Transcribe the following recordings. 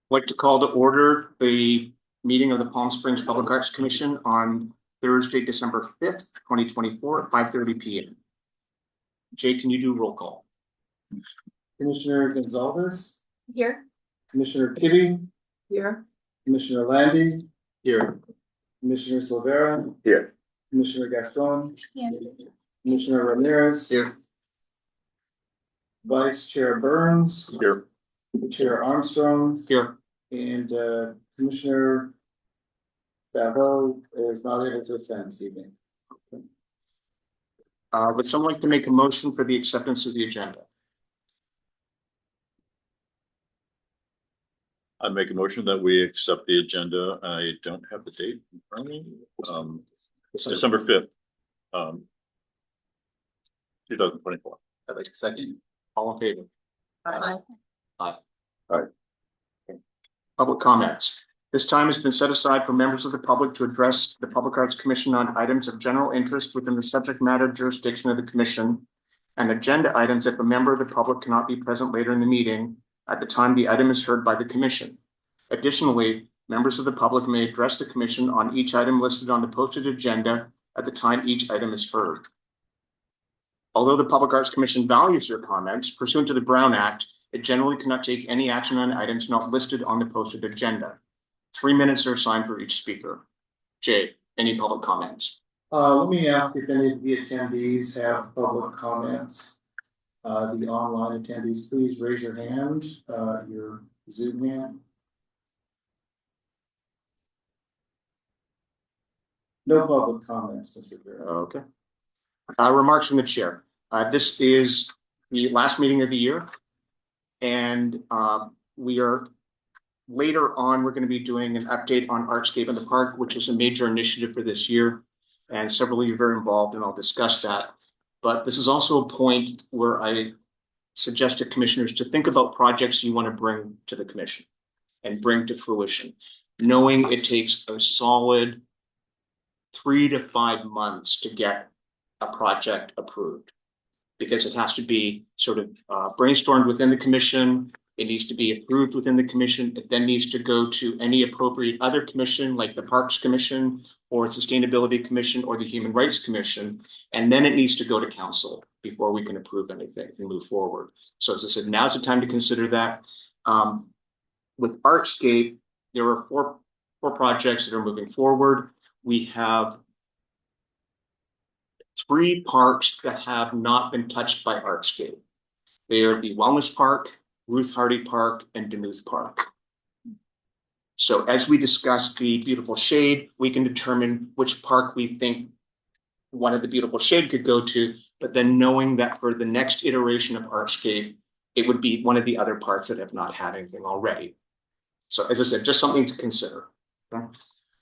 Like to call to order the meeting of the Palm Springs Public Arts Commission on Thursday, December 5th, 2024 at 5:30 p.m. Jay, can you do roll call? Commissioner Gonzalez, Here. Commissioner Kibbe, Here. Commissioner Landy, Here. Commissioner Silvera, Here. Commissioner Gaston, Here. Commissioner Ramirez, Here. Vice Chair Burns, Here. Chair Armstrong, Here. and Commissioner Favreau is not able to attend this evening. Would someone like to make a motion for the acceptance of the agenda? I make a motion that we accept the agenda. I don't have the date in front of me. December 5th, 2024. I'd like to second. All in favor? Aye. Aye. Aye. Okay. Public comments. This time has been set aside for members of the public to address the Public Arts Commission on items of general interest within the subject matter jurisdiction of the commission, and agenda items if a member of the public cannot be present later in the meeting at the time the item is heard by the commission. Additionally, members of the public may address the commission on each item listed on the posted agenda at the time each item is heard. Although the Public Arts Commission values your comments, pursuant to the Brown Act, it generally cannot take any action on items not listed on the posted agenda. 3 minutes are assigned for each speaker. Jay, any public comments? Let me ask if any of the attendees have public comments. The online attendees, please raise your hand, your Zoom hand. No public comments, Mr. Chair. Okay. Remarks from the chair. This is the last meeting of the year, and we are later on. We're going to be doing an update on Artscape in the Park, which is a major initiative for this year, and several of you are very involved, and I'll discuss that. But this is also a point where I suggest to commissioners to think about projects you want to bring to the commission and bring to fruition, knowing it takes a solid 3 to 5 months to get a project approved, because it has to be sort of brainstormed within the commission. It needs to be approved within the commission. It then needs to go to any appropriate other commission, like the Parks Commission or Sustainability Commission or the Human Rights Commission. And then it needs to go to council before we can approve anything and move forward. So as I said, now's the time to consider that. With Artscape, there are four projects that are moving forward. We have 3 parks that have not been touched by Artscape. They are the Wellness Park, Ruth Hardy Park, and Demuth Park. So as we discuss the Beautiful Shade, we can determine which park we think one of the Beautiful Shade could go to, but then knowing that for the next iteration of Artscape, it would be one of the other parks that have not had anything already. So as I said, just something to consider. Okay?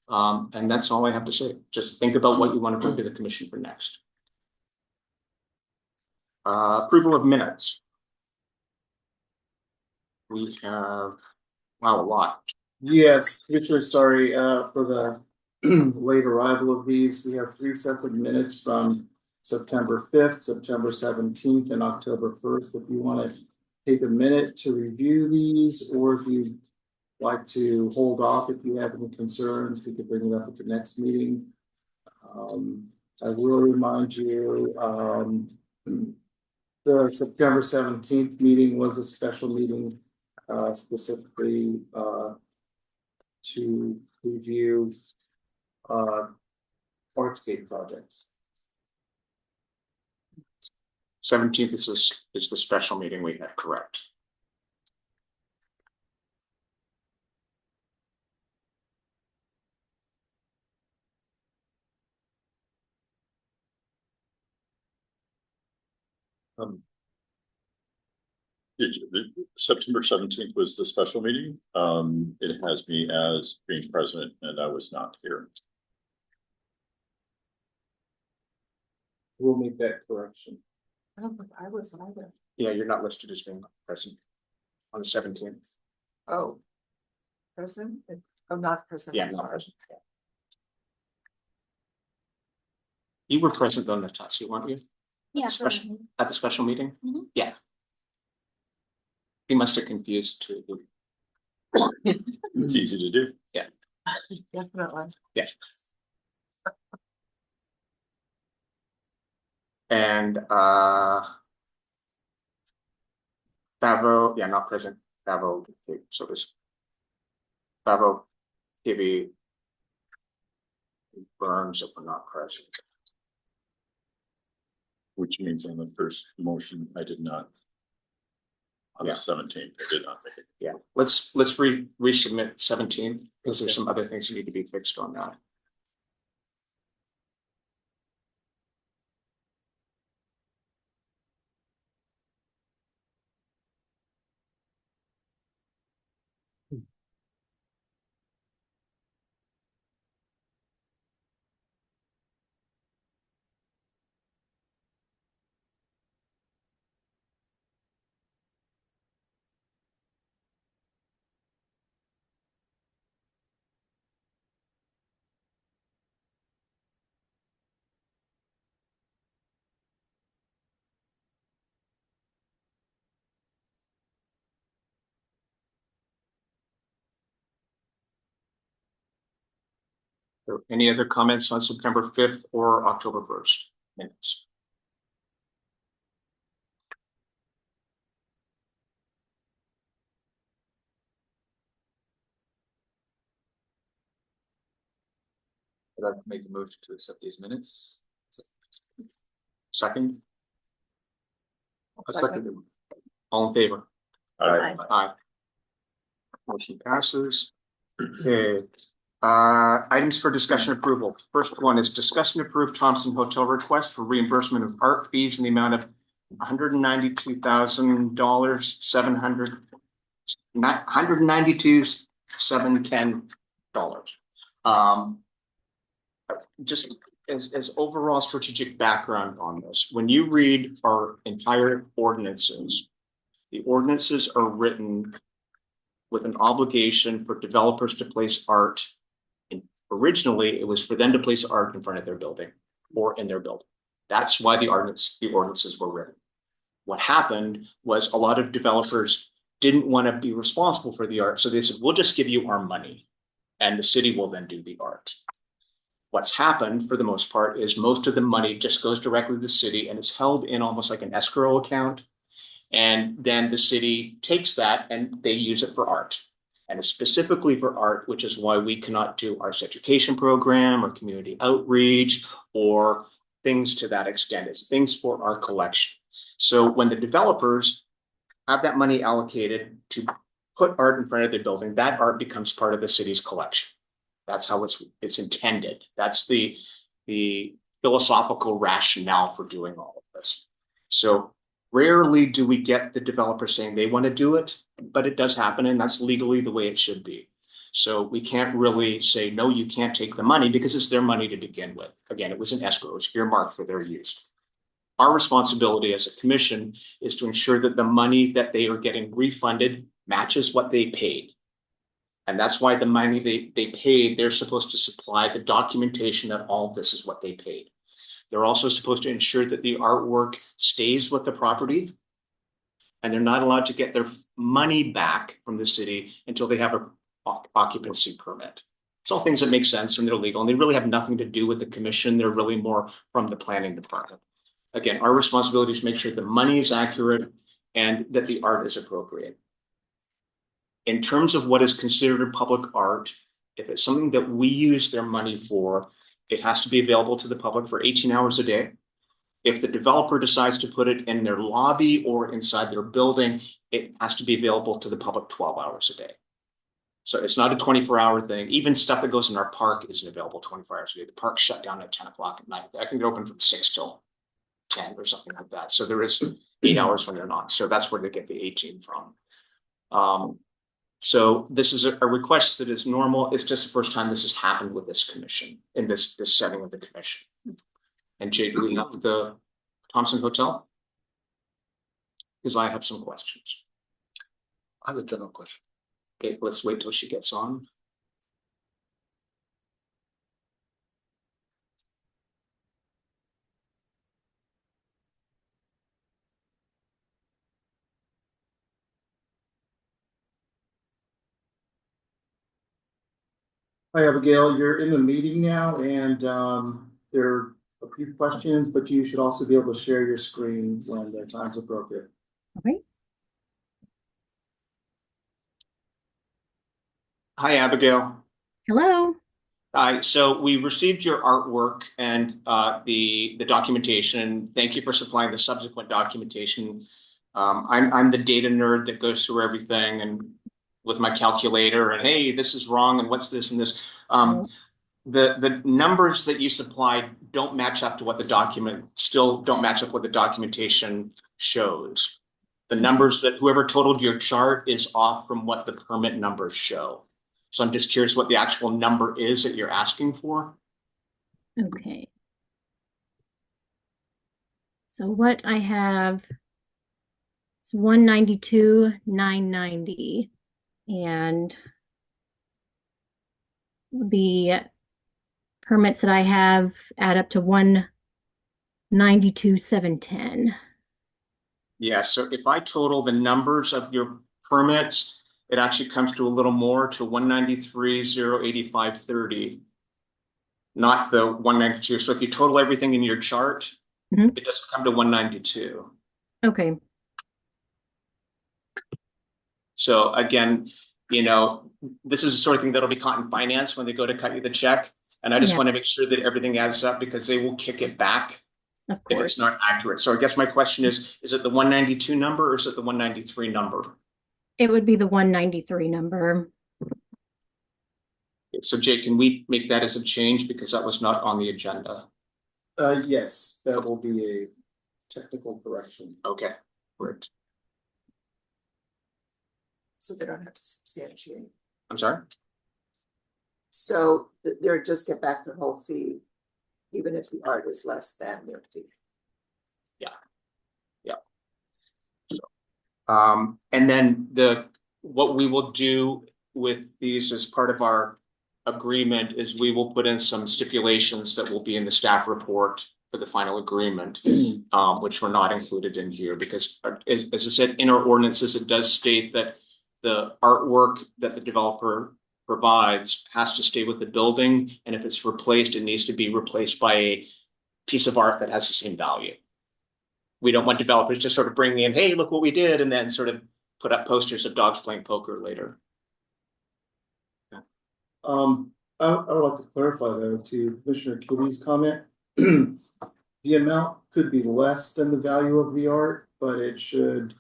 And that's all I have to say. Just think about what you want to bring to the commission for next. Approval of minutes. We have, wow, a lot. Yes, Commissioner, sorry for the late arrival of these. We have 3 sets of minutes from September 5th, September 17th, and October 1st. If you want to take a minute to review these, or if you'd like to hold off if you have any concerns, we could bring it up at the next meeting. I will remind you, the September 17th meeting was a special meeting specifically to review Artscape projects. 17th is the special meeting we had, correct? September 17th was the special meeting. It has me as being president, and I was not here. We'll make that correction. I don't think I was either. Yeah, you're not listed as being present on the 17th. Oh. Present? Oh, not present. Yeah, not present. Yeah. You were present on the Natasha, weren't you? Yeah. At the special meeting? Mhm. Yeah. He must have confused too. It's easy to do. Definitely. And Favo, yeah, not present. Favo, okay, so this Favo, Kibbe, Burns, if we're not present. Which means on the first motion, I did not. On Yeah. the 17th, I did not make it. Yeah, let's resubmit 17th because there's some other things that need to be fixed on that. So any other comments on September 5th or October 1st minutes? I'd like to make a motion to accept these minutes. Second? A Second. second. All in favor? Aye. Aye. Motion passes. Okay. Items for discussion approval. First one is discuss and approve Thompson Hotel request for reimbursement of art fees in the amount of $192,000, $710. Just as overall strategic background on this, when you read our entire ordinances, the ordinances are written with an obligation for developers to place art. And originally, it was for them to place art in front of their building or in their building. That's why the ordinances were written. What happened was a lot of developers didn't want to be responsible for the art. So they said, we'll just give you our money and the city will then do the art. What's happened for the most part is most of the money just goes directly to the city and it's held in almost like an escrow account. And then the city takes that and they use it for art. And it's specifically for art, which is why we cannot do arts education program or community outreach or things to that extent. It's things for our collection. So when the developers have that money allocated to put art in front of their building, that art becomes part of the city's collection. That's how it's intended. That's the philosophical rationale for doing all of this. So rarely do we get the developer saying they want to do it, but it does happen, and that's legally the way it should be. So we can't really say, no, you can't take the money because it's their money to begin with. Again, it was an escrow, it was earmarked for their use. Our responsibility as a commission is to ensure that the money that they are getting refunded matches what they paid. And that's why the money they paid, they're supposed to supply the documentation that all of this is what they paid. They're also supposed to ensure that the artwork stays with the property. And they're not allowed to get their money back from the city until they have an occupancy permit. It's all things that make sense and they're legal and they really have nothing to do with the commission. They're really more from the planning department. Again, our responsibility is to make sure the money is accurate and that the art is appropriate. In terms of what is considered public art, if it's something that we use their money for, it has to be available to the public for 18 hours a day. If the developer decides to put it in their lobby or inside their building, it has to be available to the public 12 hours a day. So it's not a 24-hour thing. Even stuff that goes in our park isn't available 24 hours a day. The park's shut down at 10 o'clock at night. I think they're open from 6 till 10 or something like that. So there is 8 hours when they're not. So that's where they get the 18 from. So this is a request that is normal. It's just the first time this has happened with this commission in this setting of the commission. And Jay, do we have the Thompson Hotel? Because I have some questions. I have a general question. Okay, let's wait till she gets on. Hi Abigail, you're in the meeting now and there are a few questions, but you should also be able to share your screen when the time's appropriate. Okay. Hi, Abigail. Hello. Hi, so we received your artwork and the documentation. Thank you for supplying the subsequent documentation. I'm the data nerd that goes through everything and with my calculator and hey, this is wrong and what's this and this. The numbers that you supplied don't match up to what the document still don't match up what the documentation shows. The numbers that whoever totaled your chart is off from what the permit numbers show. So I'm just curious what the actual number is that you're asking for. Okay. So what I have is 192,990 and the permits that I have add up to 192,710. Yeah, so if I total the numbers of your permits, it actually comes to a little more to 193,085.30. Not the 192. So if you total everything in your chart, Mhm. it doesn't come to 192. Okay. So again, this is the sort of thing that'll be caught in finance when they go to cut you the check. And I just Yeah. want to make sure that everything adds up because they will kick it back Of if course. it's not accurate. So I guess my question is it the 192 number or is it the 193 number? It would be the 193 number. So Jake, can we make that as a change because that was not on the agenda? Yes, that will be a technical correction. Okay, great. So they don't have to substantiate. I'm sorry? So they're just get back their whole fee, even if the art is less than their fee. And then what we will do with these as part of our agreement is we will put in some stipulations that will be in the staff report for the final agreement, which were not included in here because as I said, in our ordinances, it does state that the artwork that the developer provides has to stay with the building. And if it's replaced, it needs to be replaced by a piece of art that has the same value. We don't want developers just sort of bringing in, hey, look what we did, and then sort of put up posters of dogs playing poker later. I would like to clarify though to Commissioner Kitty's comment. The amount could be less than the value of the art, but it should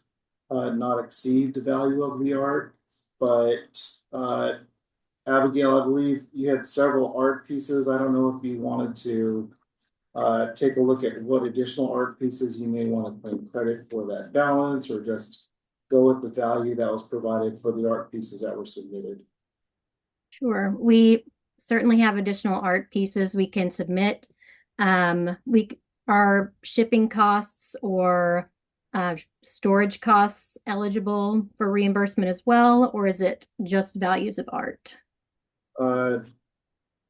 not exceed the value of the art. But Abigail, I believe you had several art pieces. I don't know if you wanted to take a look at what additional art pieces you may want to claim credit for that balance, or just go with the value that was provided for the art pieces that were submitted. Sure. We certainly have additional art pieces we can submit. Are shipping costs or storage costs eligible for reimbursement as well, or is it just values of art?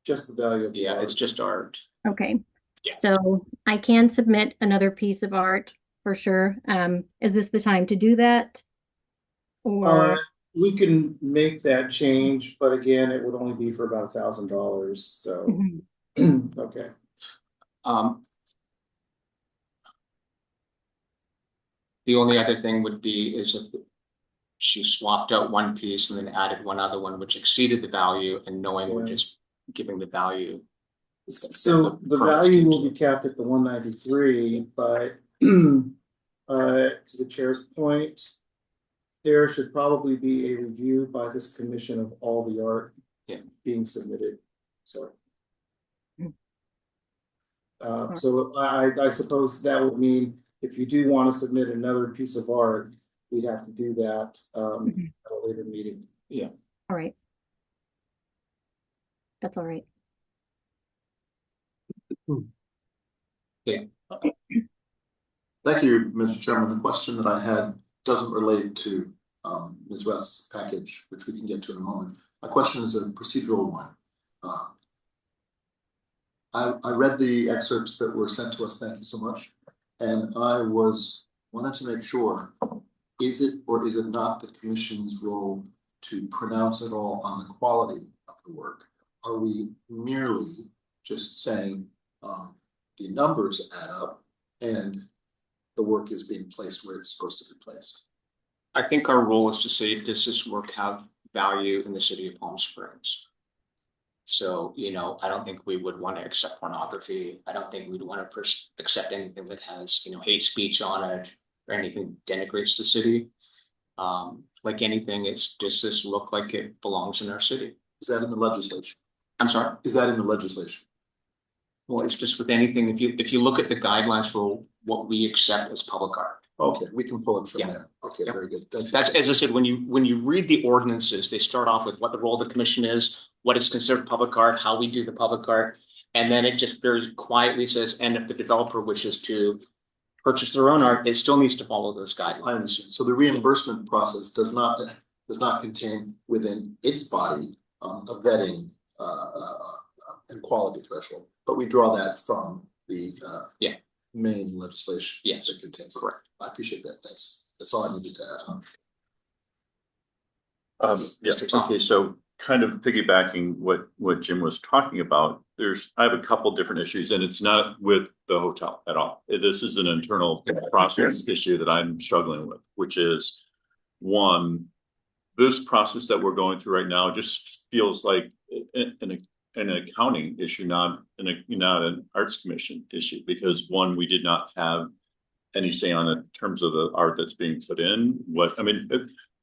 Just the value of the art. It's just art. Okay. Yeah. So I can submit another piece of art for sure. Is this the time to do that? Or We can make that change, but again, it would only be for about $1,000. So, okay. The only other thing would be is if she swapped out one piece and then added one other one, which exceeded the value, and knowing we're just giving the value. So the value will be capped at the 193, but to the chair's point, there should probably be a review by this commission of all the art being submitted. So, so I suppose that would mean if you do want to submit another piece of art, we'd have to do that at a later meeting. Yeah. all right. That's all right. Yeah. Thank you, Mr. Chairman. The question that I had doesn't relate to Ms. West's package, which we can get to in a moment. My question is a procedural one. I read the excerpts that were sent to us. Thank you so much. And I wanted to make sure, is it or is it not the commission's role to pronounce at all on the quality of the work? are we merely just saying, the numbers add up and the work is being placed where it's supposed to be placed? I think our role is to say, does this work have value in the city of Palm Springs? So, you know, I don't think we would want to accept pornography. I don't think we'd want to accept anything that has, you know, hate speech on it or anything that denigrates the city. Like anything, does this look like it belongs in our city? Is that in the legislation? I'm sorry. Is that in the legislation? Well, it's just with anything, if you look at the guidelines for what we accept as public art. Okay, we can pull it from Yeah. there. Okay, Yep. very good. Thank you. That's, as I said, when you read the ordinances, they start off with what the role of the commission is, what is considered public art, how we do the public art. And then it just very quietly says, and if the developer wishes to purchase their own art, it still needs to follow those guidelines. I understand. So the reimbursement process does not contain within its body a vetting and quality threshold, but we draw that from the Yeah. main legislation. Yes. That contains it. Correct. I appreciate that. Thanks. That's all I needed to add. Yeah, Mr. Tom. okay, so kind of piggybacking what Jim was talking about, I have a couple different issues, and it's not with the hotel at all. This is an internal process issue that I'm struggling with, which is, one, this process that we're going through right now just feels like an accounting issue, not an arts commission issue, because one, we did not have any say on it in terms of the art that's being put in.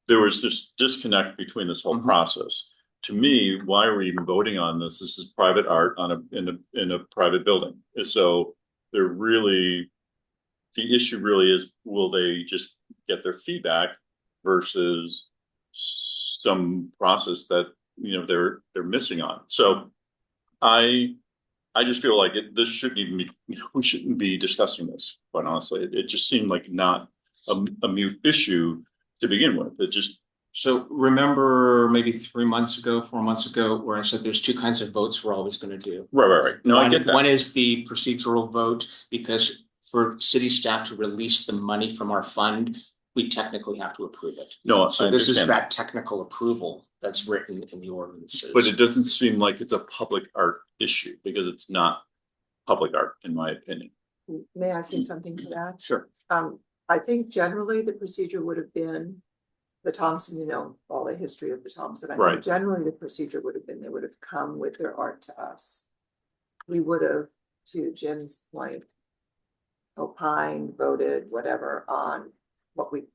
There was this disconnect between this whole process. To me, why are we even voting on this? This is private art in a private building. So the issue really is, will they just get their feedback versus some process that, you know, they're missing on. So I just feel like this shouldn't even be, you know, we shouldn't be discussing this, quite honestly. It just seemed like not a mute issue to begin with. So remember maybe 4 months ago, where I said there's two kinds of votes we're always going to do. Right. No, I get that. One is the procedural vote, because for city staff to release the money from our fund, we technically have to approve it. No, So I this is understand that technical approval that's written in the ordinances. But it doesn't seem like it's a public art issue, because it's not public art, in my opinion. May I say something to that? Sure. I think generally the procedure would have been the Thompson, you know, all the history of the Thompson. I think Right. generally the procedure would have been, they would have come with their art to us. We would have, to Jim's point, opined, voted, whatever, on what we,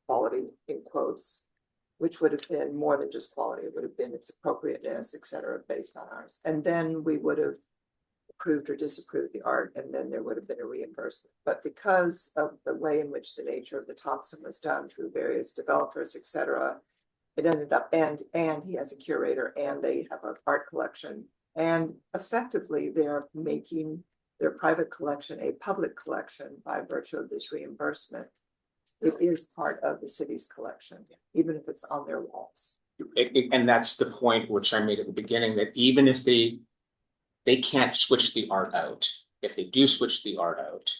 quality in quotes, which would have been more than just quality. It would have been its appropriateness, et cetera, based on ours. And then we would have approved or disapproved the art, and then there would have been a reimbursement. But because of the way in which the nature of the Thompson was done through various developers, et cetera, it ended up, and he has a curator, and they have an art collection, and effectively they're making their private collection a public collection by virtue of this reimbursement. It is part of the city's collection, even if it's on their walls. And that's the point which I made at the beginning, that even if they can't switch the art out. If they do switch the art out,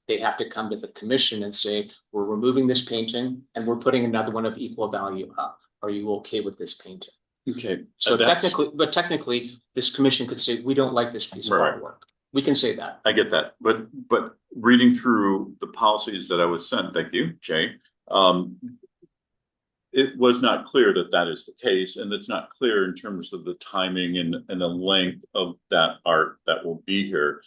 they have to come to the commission and say, we're removing this painting and we're putting another one of equal value up. Are you okay with this painting? Okay. So technically, this commission could say, we don't like this piece of Right. artwork. We can say that. I get that, but reading through the policies that I was sent, thank you, Jay. It was not clear that that is the case, and it's not clear in terms of the timing and the length of that art that will be here.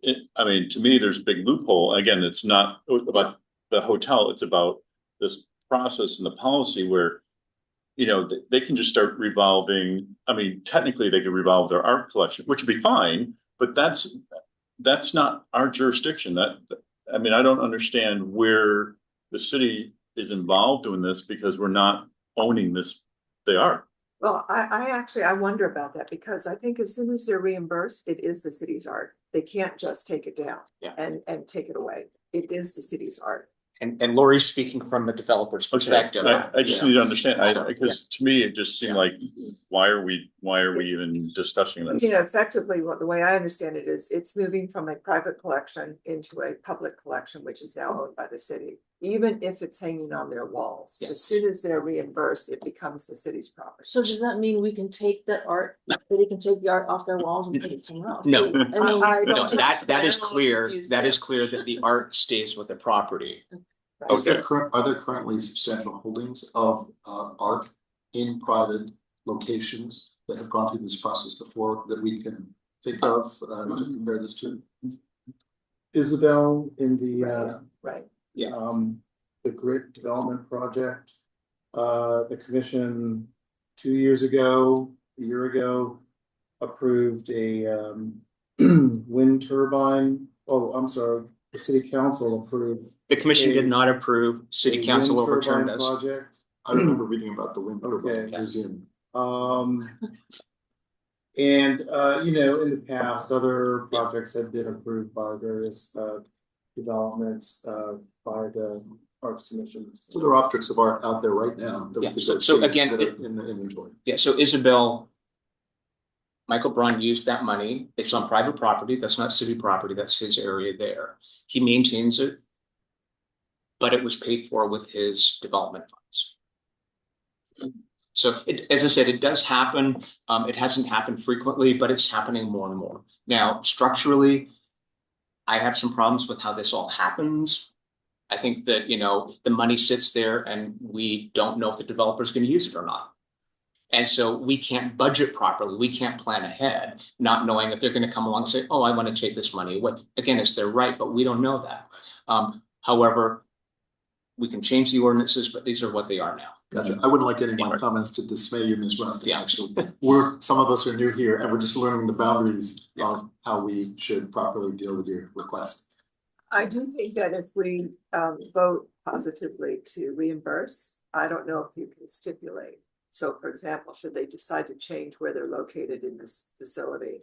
To me, there's a big loophole. Again, it's not about the hotel, it's about this process and the policy where, you know, they can just start revolving. Technically they could revolve their art collection, which would be fine, but that's not our jurisdiction. I don't understand where the city is involved in this, because we're not owning the art. Well, I wonder about that, because I think as soon as they're reimbursed, it is the city's art. They can't just take it down and take it away. It is the city's art. And Lori's speaking from a developer's perspective. I just need to understand, because to me, it just seemed like, why are we even discussing this? You know, effectively, the way I understand it is, it's moving from a private collection into a public collection, which is now owned by the city. even if it's hanging on their walls. Yes. As soon as they're reimbursed, it becomes the city's property. So does that mean we can take that art, they can take the art off their walls and put it somewhere else? No. I mean, I No, don't think that so. that is I don't clear, use that that. is clear that the art stays with the property. Is there are there currently substantial holdings of art in private locations that have gone through this process before that we can think of to compare this to? Isabel in the Right, the grid development project. The commission 2 years ago, a year ago, approved a wind turbine. Oh, I'm sorry, the city council approved. The commission did A- not approve, city a council wind overturned turbine us. Project. I remember reading about the wind turbine Okay. museum. And in the past, other projects have been approved by various developments by the Arts Commissions. So there are objects of art out there right now that we Yeah, could so- go so see again, that are it- in the inventory. Yeah, so Isabel, Michael Braun used that money. It's on private property. That's not city property. That's his area there. He maintains it. But it was paid for with his development funds. So as I said, it does happen. It hasn't happened frequently, but it's happening more and more. Now, structurally, I have some problems with how this all happens. I think that, the money sits there and we don't know if the developer is going to use it or not. And so we can't budget properly. We can't plan ahead, not knowing if they're going to come along and say, oh, I want to take this money. Again, it's their right, but we don't know that. However, we can change the ordinances, but these are what they are now. Gotcha. I wouldn't like any of my Anyway. comments to dismay you, Ms. Rustin. Yeah. Actually, some of us are new here and we're just learning the boundaries of how we should properly deal with your request. I do think that if we vote positively to reimburse, I don't know if you can stipulate. So for example, should they decide to change where they're located in this facility?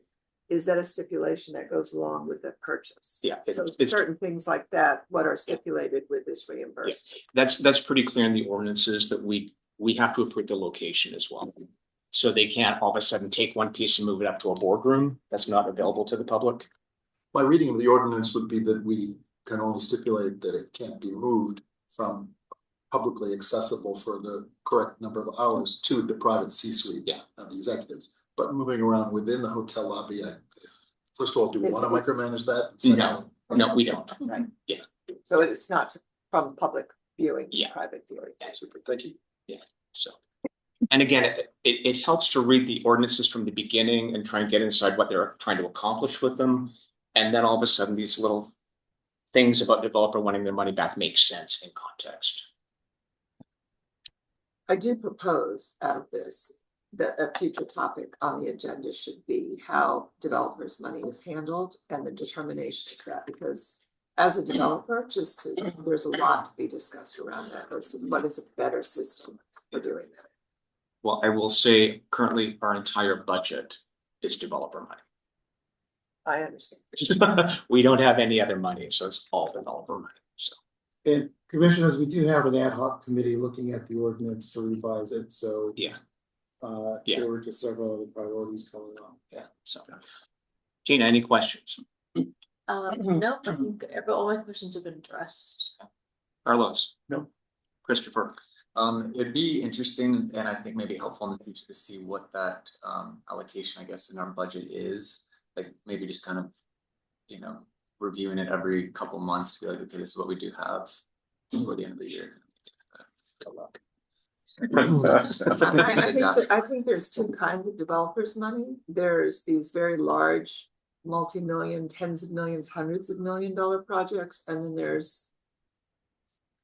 Is that a stipulation that goes along with the purchase? Yeah, So it's- certain things like that, what are stipulated with this reimbursement? That's pretty clear in the ordinances that we have to approve the location as well. So they can't all of a sudden take one piece and move it up to a boardroom. That's not available to the public. My reading of the ordinance would be that we can only stipulate that it can't be moved from publicly accessible for the correct number of hours to the private C-suite Yeah. of the executives. But moving around within the hotel lobby, first of all, do we want to It's- micromanage that? No, we don't. Right. Yeah. So it's not from public viewing to Yeah. private viewing. Thank you. So, and again, it helps to read the ordinances from the beginning and try and get inside what they're trying to accomplish with them. And then all of a sudden, these little things about developer wanting their money back make sense in context. I do propose out of this that a future topic on the agenda should be how developers' money is handled and the determination of that, because as a developer, there's a lot to be discussed around that. What is a better system for doing that? Well, I will say currently our entire budget is developer money. I understand. We don't have any other money, so it's all developer money, so. And commissioners, we do have an ad hoc committee looking at the ordinance to revise it, so. Yeah. There were just several other priorities coming on. Yeah, so. Gina, any questions? No, I think all my questions have been addressed. Carlos? No. Christopher? It'd be interesting and I think maybe helpful in the future to see what that allocation, I guess, in our budget is. Like maybe just kind of, reviewing it every couple months to be like, okay, this is what we do have before the end of the year. Good luck. I think there's two kinds of developers' money. There's these very large, multi-million, tens of millions, hundreds of $1 projects, and then there's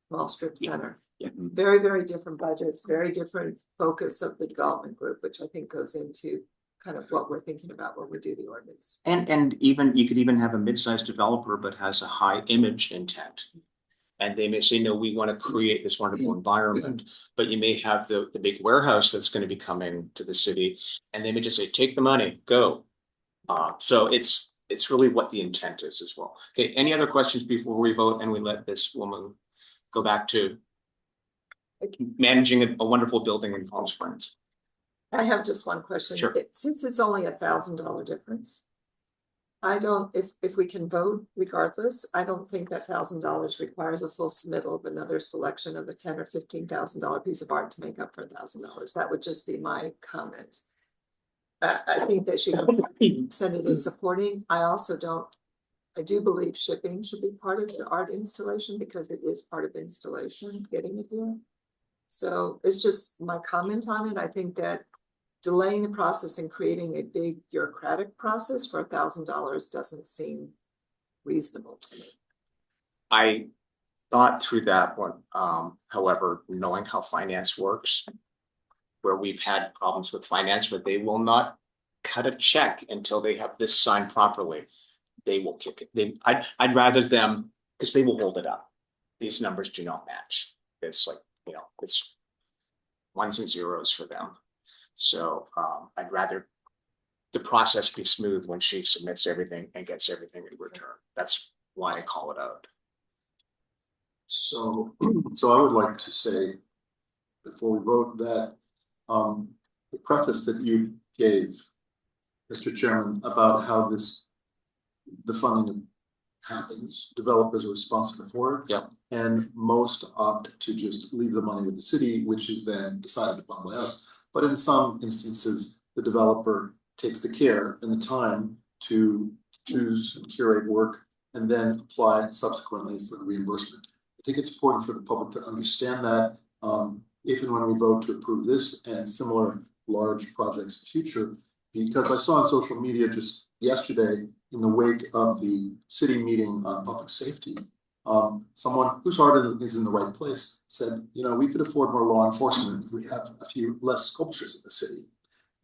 small strip center. Yeah. Very, very different budgets, very different focus of the development group, which I think goes into kind of what we're thinking about when we do the ordinance. And even, you could even have a mid-sized developer, but has a high image intent. And they may say, no, we want to create this wonderful environment, but you may have the big warehouse that's going to be coming to the city. And they may just say, take the money, go. So it's really what the intent is as well. Okay, any other questions before we vote and we let this woman go back to managing a wonderful building in Palm Springs? I have just one question. Sure. Since it's only $1,000 difference, I don't, if we can vote regardless, I don't think that $1,000 requires a full submittal of another selection of a $10,000 or $15,000 piece of art to make up for $1,000. That would just be my comment. I think that she can send it as supporting. I also don't, I do believe shipping should be part of the art installation because it is part of installation, getting it here. So it's just my comment on it. I think that delaying the process and creating a big bureaucratic process for $1,000 doesn't seem reasonable to me. I thought through that one, however, knowing how finance works, where we've had problems with finance, where they will not cut a check until they have this signed properly. They will kick it. I'd rather them, because they will hold it up. These numbers do not match. It's like, it's ones and zeros for them. So I'd rather the process be smooth when she submits everything and gets everything in return. That's why I call it out. So, so I would like to say, before we vote, that the preface that you gave, Mr. Chairman, about how the funding happens, developers are responsible for it. Yep. And most opt to just leave the money with the city, which is then decided upon by us. But in some instances, the developer takes the care and the time to choose and curate work and then apply subsequently for the reimbursement. I think it's important for the public to understand that if and when we vote to approve this and similar large projects in the future, because I saw on social media just yesterday in the wake of the city meeting on public safety, someone whose heart is in the right place said, we could afford more law enforcement if we have a few less sculptures in the city.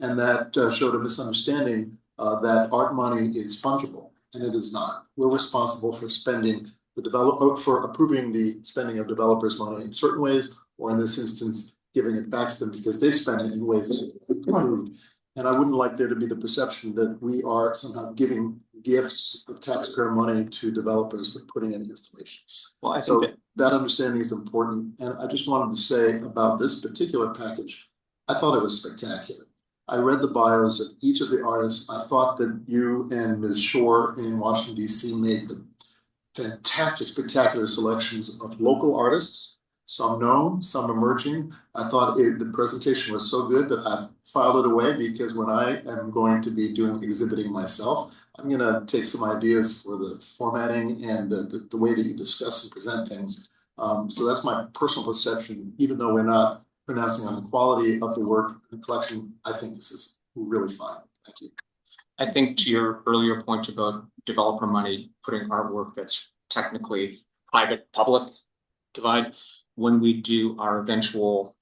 And that showed a misunderstanding that art money is fungible, and it is not. We're responsible for spending for approving the spending of developers' money in certain ways, or in this instance, giving it back to them because they've spent it in ways that approved. And I wouldn't like there to be the perception that we are somehow giving gifts of taxpayer money to developers for putting in installations. Well, I think So that understanding is important. And I just wanted to say about this particular package, I thought it was spectacular. I read the bios of each of the artists. I thought that you and Ms. Shore in Washington, D.C. made the fantastic, spectacular selections of local artists, some known, some emerging. I thought the presentation was so good that I've filed it away because when I am going to be doing exhibiting myself, I'm going to take some ideas for the formatting and the way that you discuss and present things. So that's my personal perception. Even though we're not pronouncing on the quality of the work in the collection, I think this is really fine. Thank you. I think to your earlier point about developer money putting artwork that's technically private public divide, when we do our eventual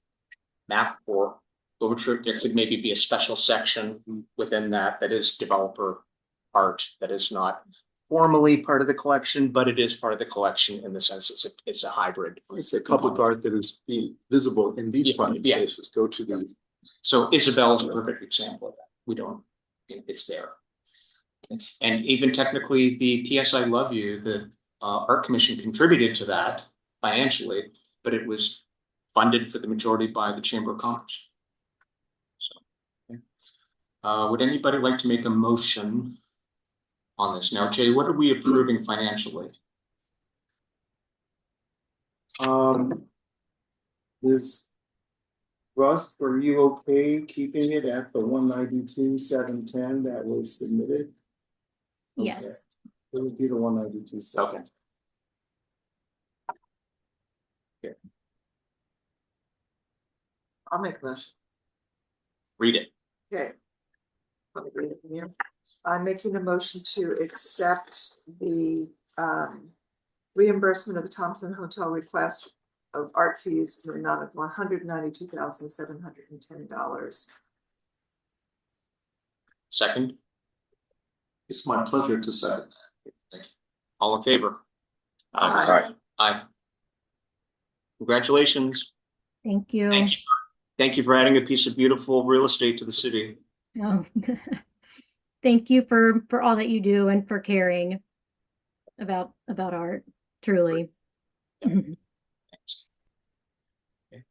map or overture, there could maybe be a special section within that is developer art that is not formally part of the collection, but it is part of the collection in the sense it's a hybrid. It's a public art that is being visible in these private spaces. Go to the. So Isabel's a perfect example of that. We don't, it's there. And even technically the PS I Love You, the Art Commission contributed to that financially, but it was funded for the majority by the Chamber of Commerce. So, would anybody like to make a motion on this? Now, Jay, what are we approving financially? This, Russ, were you okay keeping it at the 192,710 that was submitted? Yes. Okay. It would be the 192. Okay. Here. I'll make a motion. Read it. Okay. Let me read it from here. I'm making a motion to accept the reimbursement of the Thompson Hotel request of art fees in the amount of $192,710. Second. It's my pleasure to second that. Thank you. All in favor? Aye. Aye. Congratulations. Thank you. Thank you for adding a piece of beautiful real estate to the city. Oh. Thank you for all that you do and for caring about art, truly. Thanks. Okay.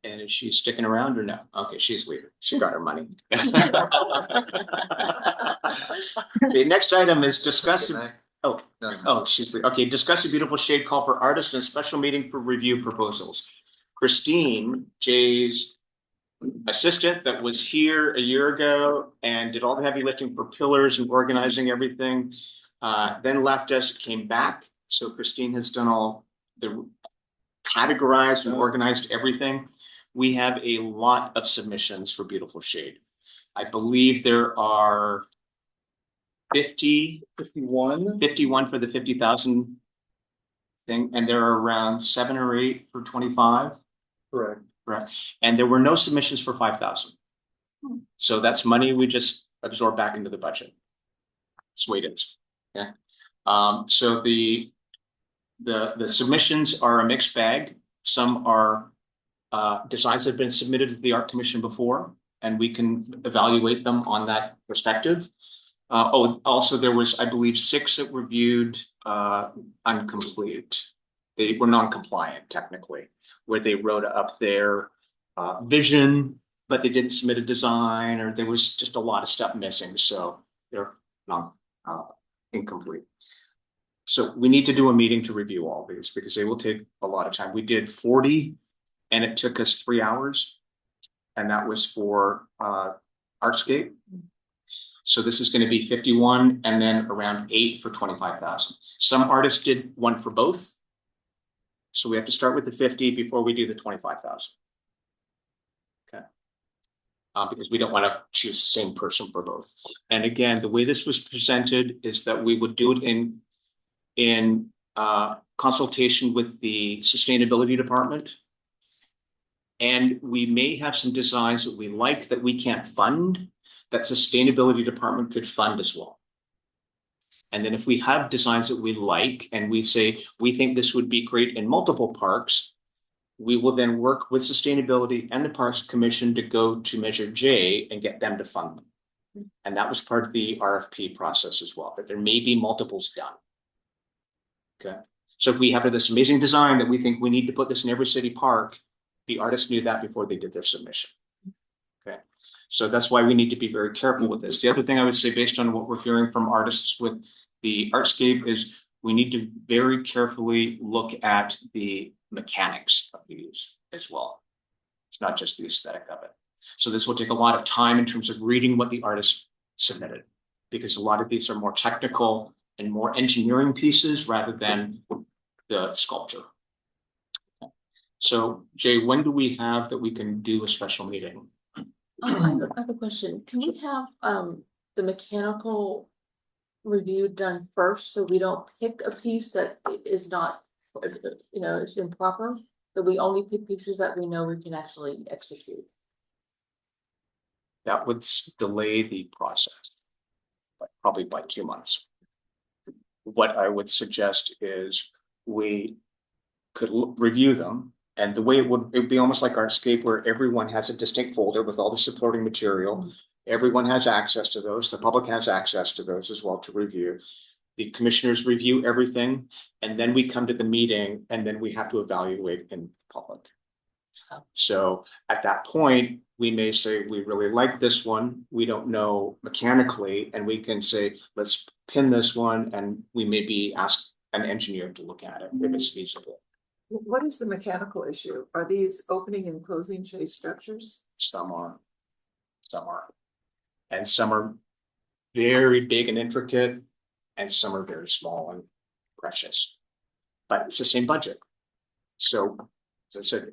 And is she sticking around or no? Okay, she's leaving. She got her money. The next item is discuss. Oh, she's okay. Discuss a beautiful shade call for artists and a special meeting for review proposals. Christine, Jay's assistant that was here a year ago and did all the heavy lifting for pillars and organizing everything, then left us, came back. So Christine has done all the categorized and organized everything. We have a lot of submissions for Beautiful Shade. I believe there are 51 for the 50,000 thing, and there are around 7 or 8 for 25. Correct. Right. And there were no submissions for 5,000. So that's money we just absorb back into the budget. That's the way it is. Yeah. So the submissions are a mixed bag. Some are designs that have been submitted to the Art Commission before, and we can evaluate them on that perspective. Also there was, I believe, 6 that were viewed incomplete. They were non-compliant technically, where they wrote up their vision, but they didn't submit a design, or there was just a lot of stuff missing. So they're incomplete. So we need to do a meeting to review all these because they will take a lot of time. We did 40 and it took us 3 hours. And that was for Artscape. So this is going to be 51 and then around 8 for 25,000. Some artists did one for both. So we have to start with the 50 before we do the 25,000. Okay. Because we don't want to choose the same person for both. And again, the way this was presented is that we would do it in consultation with the sustainability department. And we may have some designs that we like that we can't fund, that sustainability department could fund as well. And then if we have designs that we like and we say, we think this would be great in multiple parks, we will then work with sustainability and the Parks Commission to go to Measure J and get them to fund them. And that was part of the RFP process as well, that there may be multiples done. Okay. So if we have this amazing design that we think we need to put this in every city park, the artists knew that before they did their submission. Okay. So that's why we need to be very careful with this. The other thing I would say, based on what we're hearing from artists with the Artscape, is we need to very carefully look at the mechanics of these as well. It's not just the aesthetic of it. So this will take a lot of time in terms of reading what the artist submitted, because a lot of these are more technical and more engineering pieces rather than the sculpture. So Jay, when do we have that we can do a special meeting? I have a question. Can we have the mechanical review done first, so we don't pick a piece that is not, is improper? That we only pick pieces that we know we can actually execute. That would delay the process, but probably by 2 months. What I would suggest is we could review them. And the way it would be almost like Artscape, where everyone has a distinct folder with all the supporting material. Everyone has access to those. The public has access to those as well to review. The commissioners review everything, and then we come to the meeting, and then we have to evaluate in public. So at that point, we may say, we really like this one. We don't know mechanically, and we can say, let's pin this one, and we maybe ask an engineer to look at it if it's feasible. What is the mechanical issue? Are these opening and closing shade structures? Some are. And some are very big and intricate, and some are very small and precious. But it's the same budget. So as I said,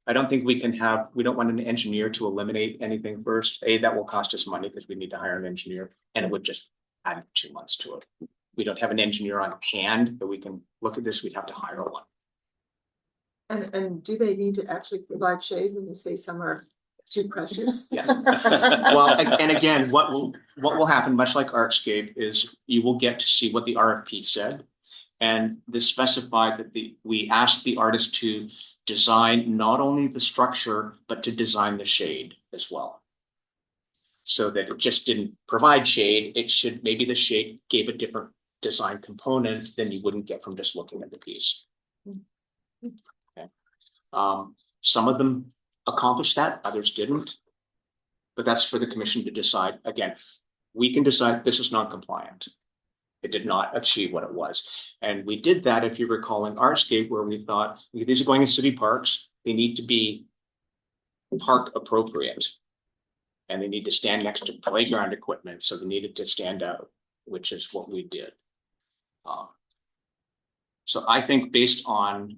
I don't think we don't want an engineer to eliminate anything first. That will cost us money because we need to hire an engineer, and it would just add 2 months to it. We don't have an engineer on hand that we can look at this. We'd have to hire one. And do they need to actually provide shade when you say some are too precious? Yes. Well, and again, what will happen, much like Artscape, is you will get to see what the RFP said. And this specified that we asked the artist to design not only the structure, but to design the shade as well. So that it just didn't provide shade. Maybe the shade gave a different design component than you wouldn't get from just looking at the piece. Okay. Some of them accomplished that, others didn't. But that's for the commission to decide. Again, we can decide this is non-compliant. It did not achieve what it was. And we did that, if you recall, in Artscape, where we thought, these are going in city parks, they need to be park appropriate. And they need to stand next to playground equipment, so they needed to stand out, which is what we did. So I think based on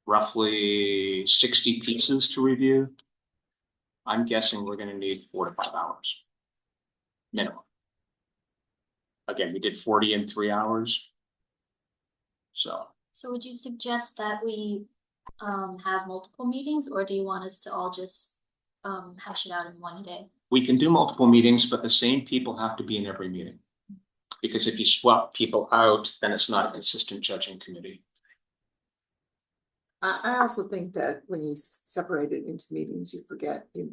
roughly 60 pieces to review, I'm guessing we're gonna need 4 to 5 hours. Minimum. Again, we did 40 in 3 hours. So So would you suggest that we have multiple meetings, or do you want us to all just hash it out in one day? we can do multiple meetings, but the same people have to be in every meeting. Because if you swap people out, then it's not a consistent judging committee. I also think that when you separate it into meetings, you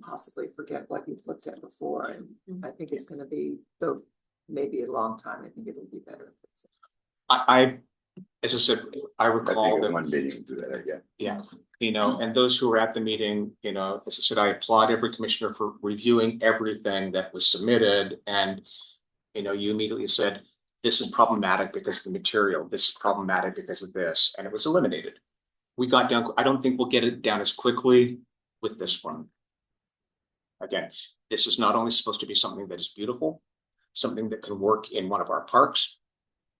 possibly forget what you've looked at before, and I think it's gonna be, though, maybe a long time, I think it'll be better. As I said, I recall that, one meeting do that again. yeah, and those who were at the meeting, as I said, I applaud every commissioner for reviewing everything that was submitted. And, you immediately said, this is problematic because of the material, this is problematic because of this, and it was eliminated. We got down, I don't think we'll get it down as quickly with this one. Again, this is not only supposed to be something that is beautiful, something that can work in one of our parks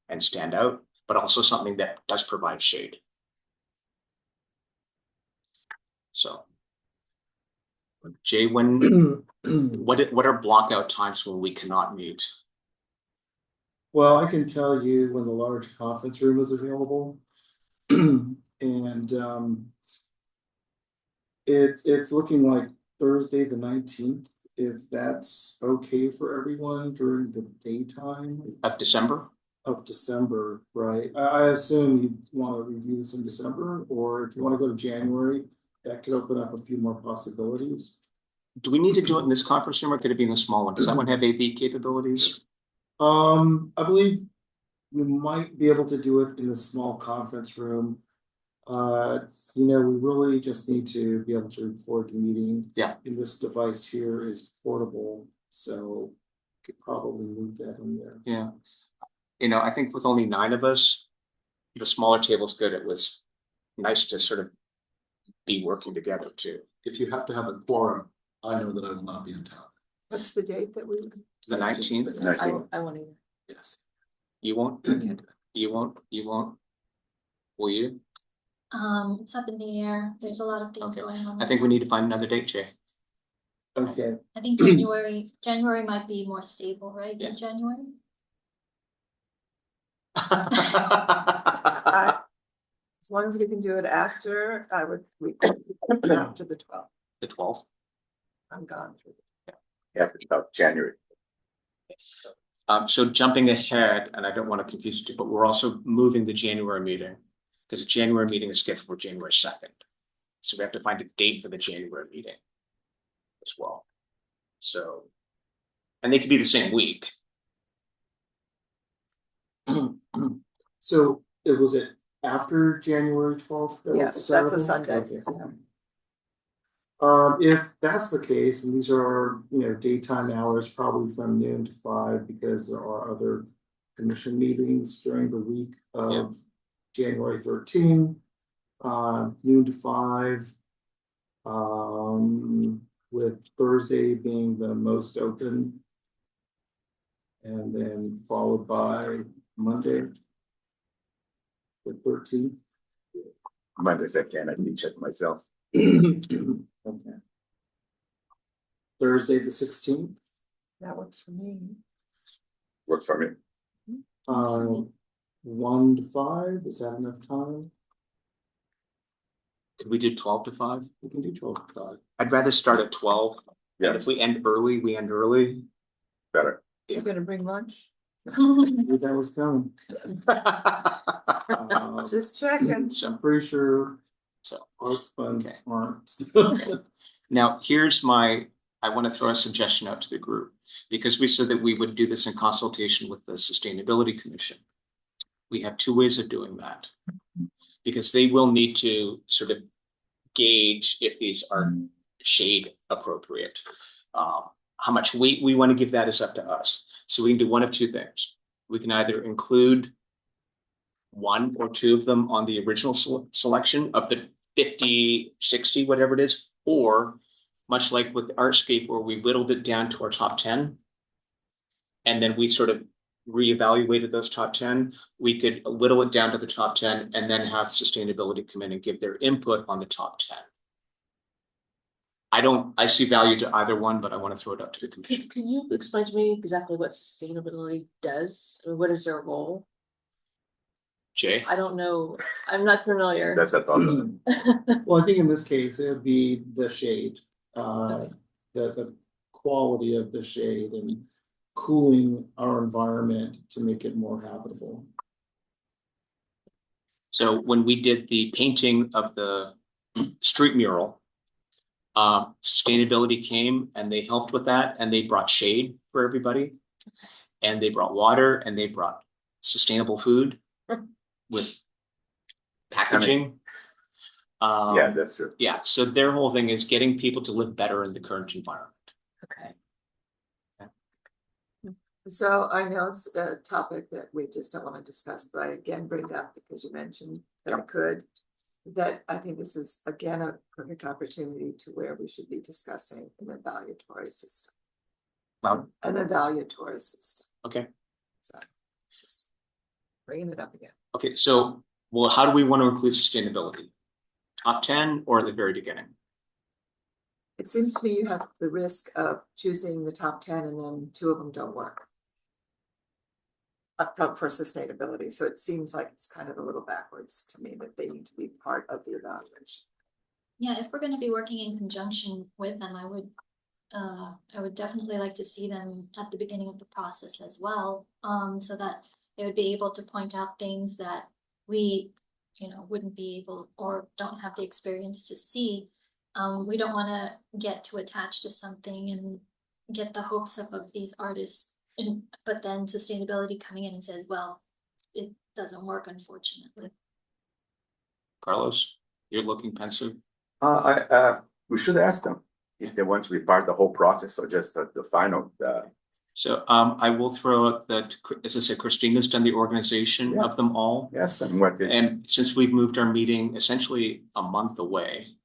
and stand out, but also something that does provide shade. So, Jay, what are blockout times when we cannot meet? Well, I can tell you when the large conference room is available. And it's looking like Thursday the 19th, if that's okay for everyone during the daytime Of December? of December, right? I assume you want to review this in December, or if you want to go to January, that could open up a few more possibilities. Do we need to do it in this conference room, or could it be in the small one? Does that one have AV capabilities? I believe we might be able to do it in the small conference room. We really just need to be able to record the meeting. Yeah. And this device here is portable, so could probably move that in there. Yeah. I think with only 9 of us, the smaller table's good. It was nice to sort of be working together too. If you have to have a quorum, I know that I will not be in town. What's the date that we? The 19th? I want to. Yes. You won't? You won't? Will you? It's up in the air. There's a lot of things Okay. going on. I think we need to find another date, Jay. Okay. I think January might be more stable, right? Yeah. In January? As long as we can do it after, we could after the 12th. The 12th? I'm gone. After about January. So jumping ahead, and I don't want to confuse you, but we're also moving the January meeting, because the January meeting is scheduled for January 2nd. So we have to find a date for the January meeting as well. So, and they could be the same week. So was it after January 12th? Yes, that's a Sunday. Okay. If that's the case, and these are, daytime hours, probably from noon to 5, because there are other commission meetings during the week of January 13, noon to 5, with Thursday being the most open, and then followed by Monday, the 13th. Mondays I can, I can check myself. Okay. Thursday the 16th. That works for me. Works for me. 1 to 5, is that enough time? Could we do 12 to 5? We can do 12 to 5. I'd rather start at 12. Yeah. And if we end early, we end early. Better. You're gonna bring lunch? Knew that was coming. Just checking. I'm pretty sure So, arts funds Okay. aren't. now here's I want to throw a suggestion out to the group, because we said that we would do this in consultation with the Sustainability Commission. We have 2 ways of doing that, because they will need to sort of gauge if these are shade appropriate. How much weight we want to give that is up to us. So we can do one of two things. We can either include one or two of them on the original selection of the 50, 60, whatever it is, or much like with Artscape where we whittled it down to our top 10. And then we sort of reevaluated those top 10. We could whittle it down to the top 10 and then have sustainability come in and give their input on the top 10. I see value to either one, but I want to throw it up to the commission. Can you explain to me exactly what sustainability does? Or what is their role? Jay? I don't know. I'm not familiar. That's a thought. Well, I think in this case, it would be the shade, the quality of the shade and cooling our environment to make it more habitable. So when we did the painting of the street mural, sustainability came and they helped with that, and they brought shade for everybody. And they brought water, and they brought sustainable food with packaging. Yeah, that's true. Yeah, so their whole thing is getting people to live better in the current environment. Okay. So I know it's a topic that we just don't want to discuss, but I again bring it up because you mentioned that I could. That I think this is again a perfect opportunity to where we should be discussing an evaluatory system. Wow. An evaluatory system. Okay. So just bringing it up again. Okay, so, well, how do we want to include sustainability? Top 10 or at the very beginning? It seems to me you have the risk of choosing the top 10 and then two of them don't work. For sustainability, so it seems like it's kind of a little backwards to me that they need to be part of the evaluation. Yeah, if we're gonna be working in conjunction with them, I would definitely like to see them at the beginning of the process as well. So that they would be able to point out things that we, wouldn't be able or don't have the experience to see. We don't wanna get too attached to something and get the hopes up of these artists. But then sustainability coming in and says, well, it doesn't work, unfortunately. Carlos, you're looking pensive. We should ask them if they want to be part of the whole process or just the final. So I will throw out that, as I said, Christina's done the organization Yeah. of them all. Yes, and what they, And since we've moved our meeting essentially a month away,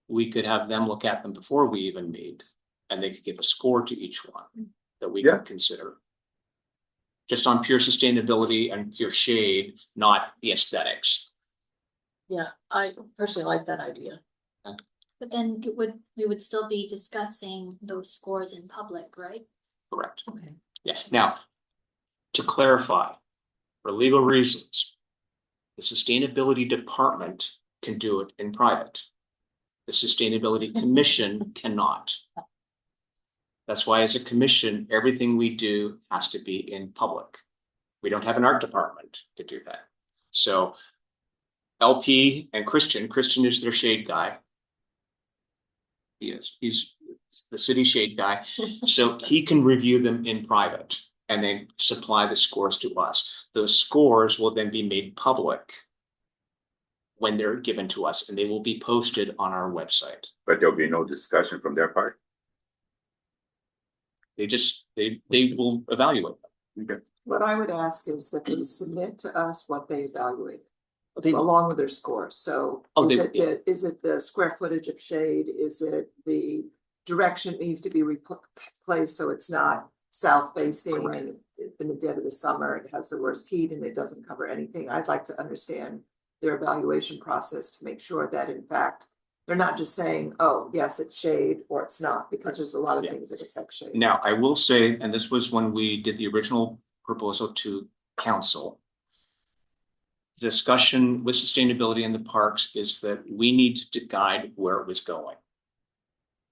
we could have them look at them before we even meet, and they could give a score to each one that we Yeah. could consider. Just on pure sustainability and pure shade, not the aesthetics. Yeah, I personally like that idea. But then we would still be discussing those scores in public, right? Correct. Okay. Yeah. Now, to clarify, for legal reasons, the sustainability department can do it in private. The sustainability commission cannot. That's why as a commission, everything we do has to be in public. We don't have an art department to do that. So LP and Christian is their shade guy. He's the city shade guy. So he can review them in private and then supply the scores to us. Those scores will then be made public when they're given to us, and they will be posted on our website. but there'll be no discussion from their part. They will evaluate them. Okay. What I would ask is that they submit to us what they evaluate. They- Along with their score, so Oh, is it the square footage of shade, is it the direction needs to be replaced so it's not south facing and in the dead of the summer, it has the worst heat and it doesn't cover anything. I'd like to understand their evaluation process to make sure that in fact, they're not just saying, oh, yes, it's shade or it's not, because there's a lot of Yeah. things that affect shade. Now, I will say, and this was when we did the original proposal to council. Discussion with sustainability in the parks is that we need to guide where it was going.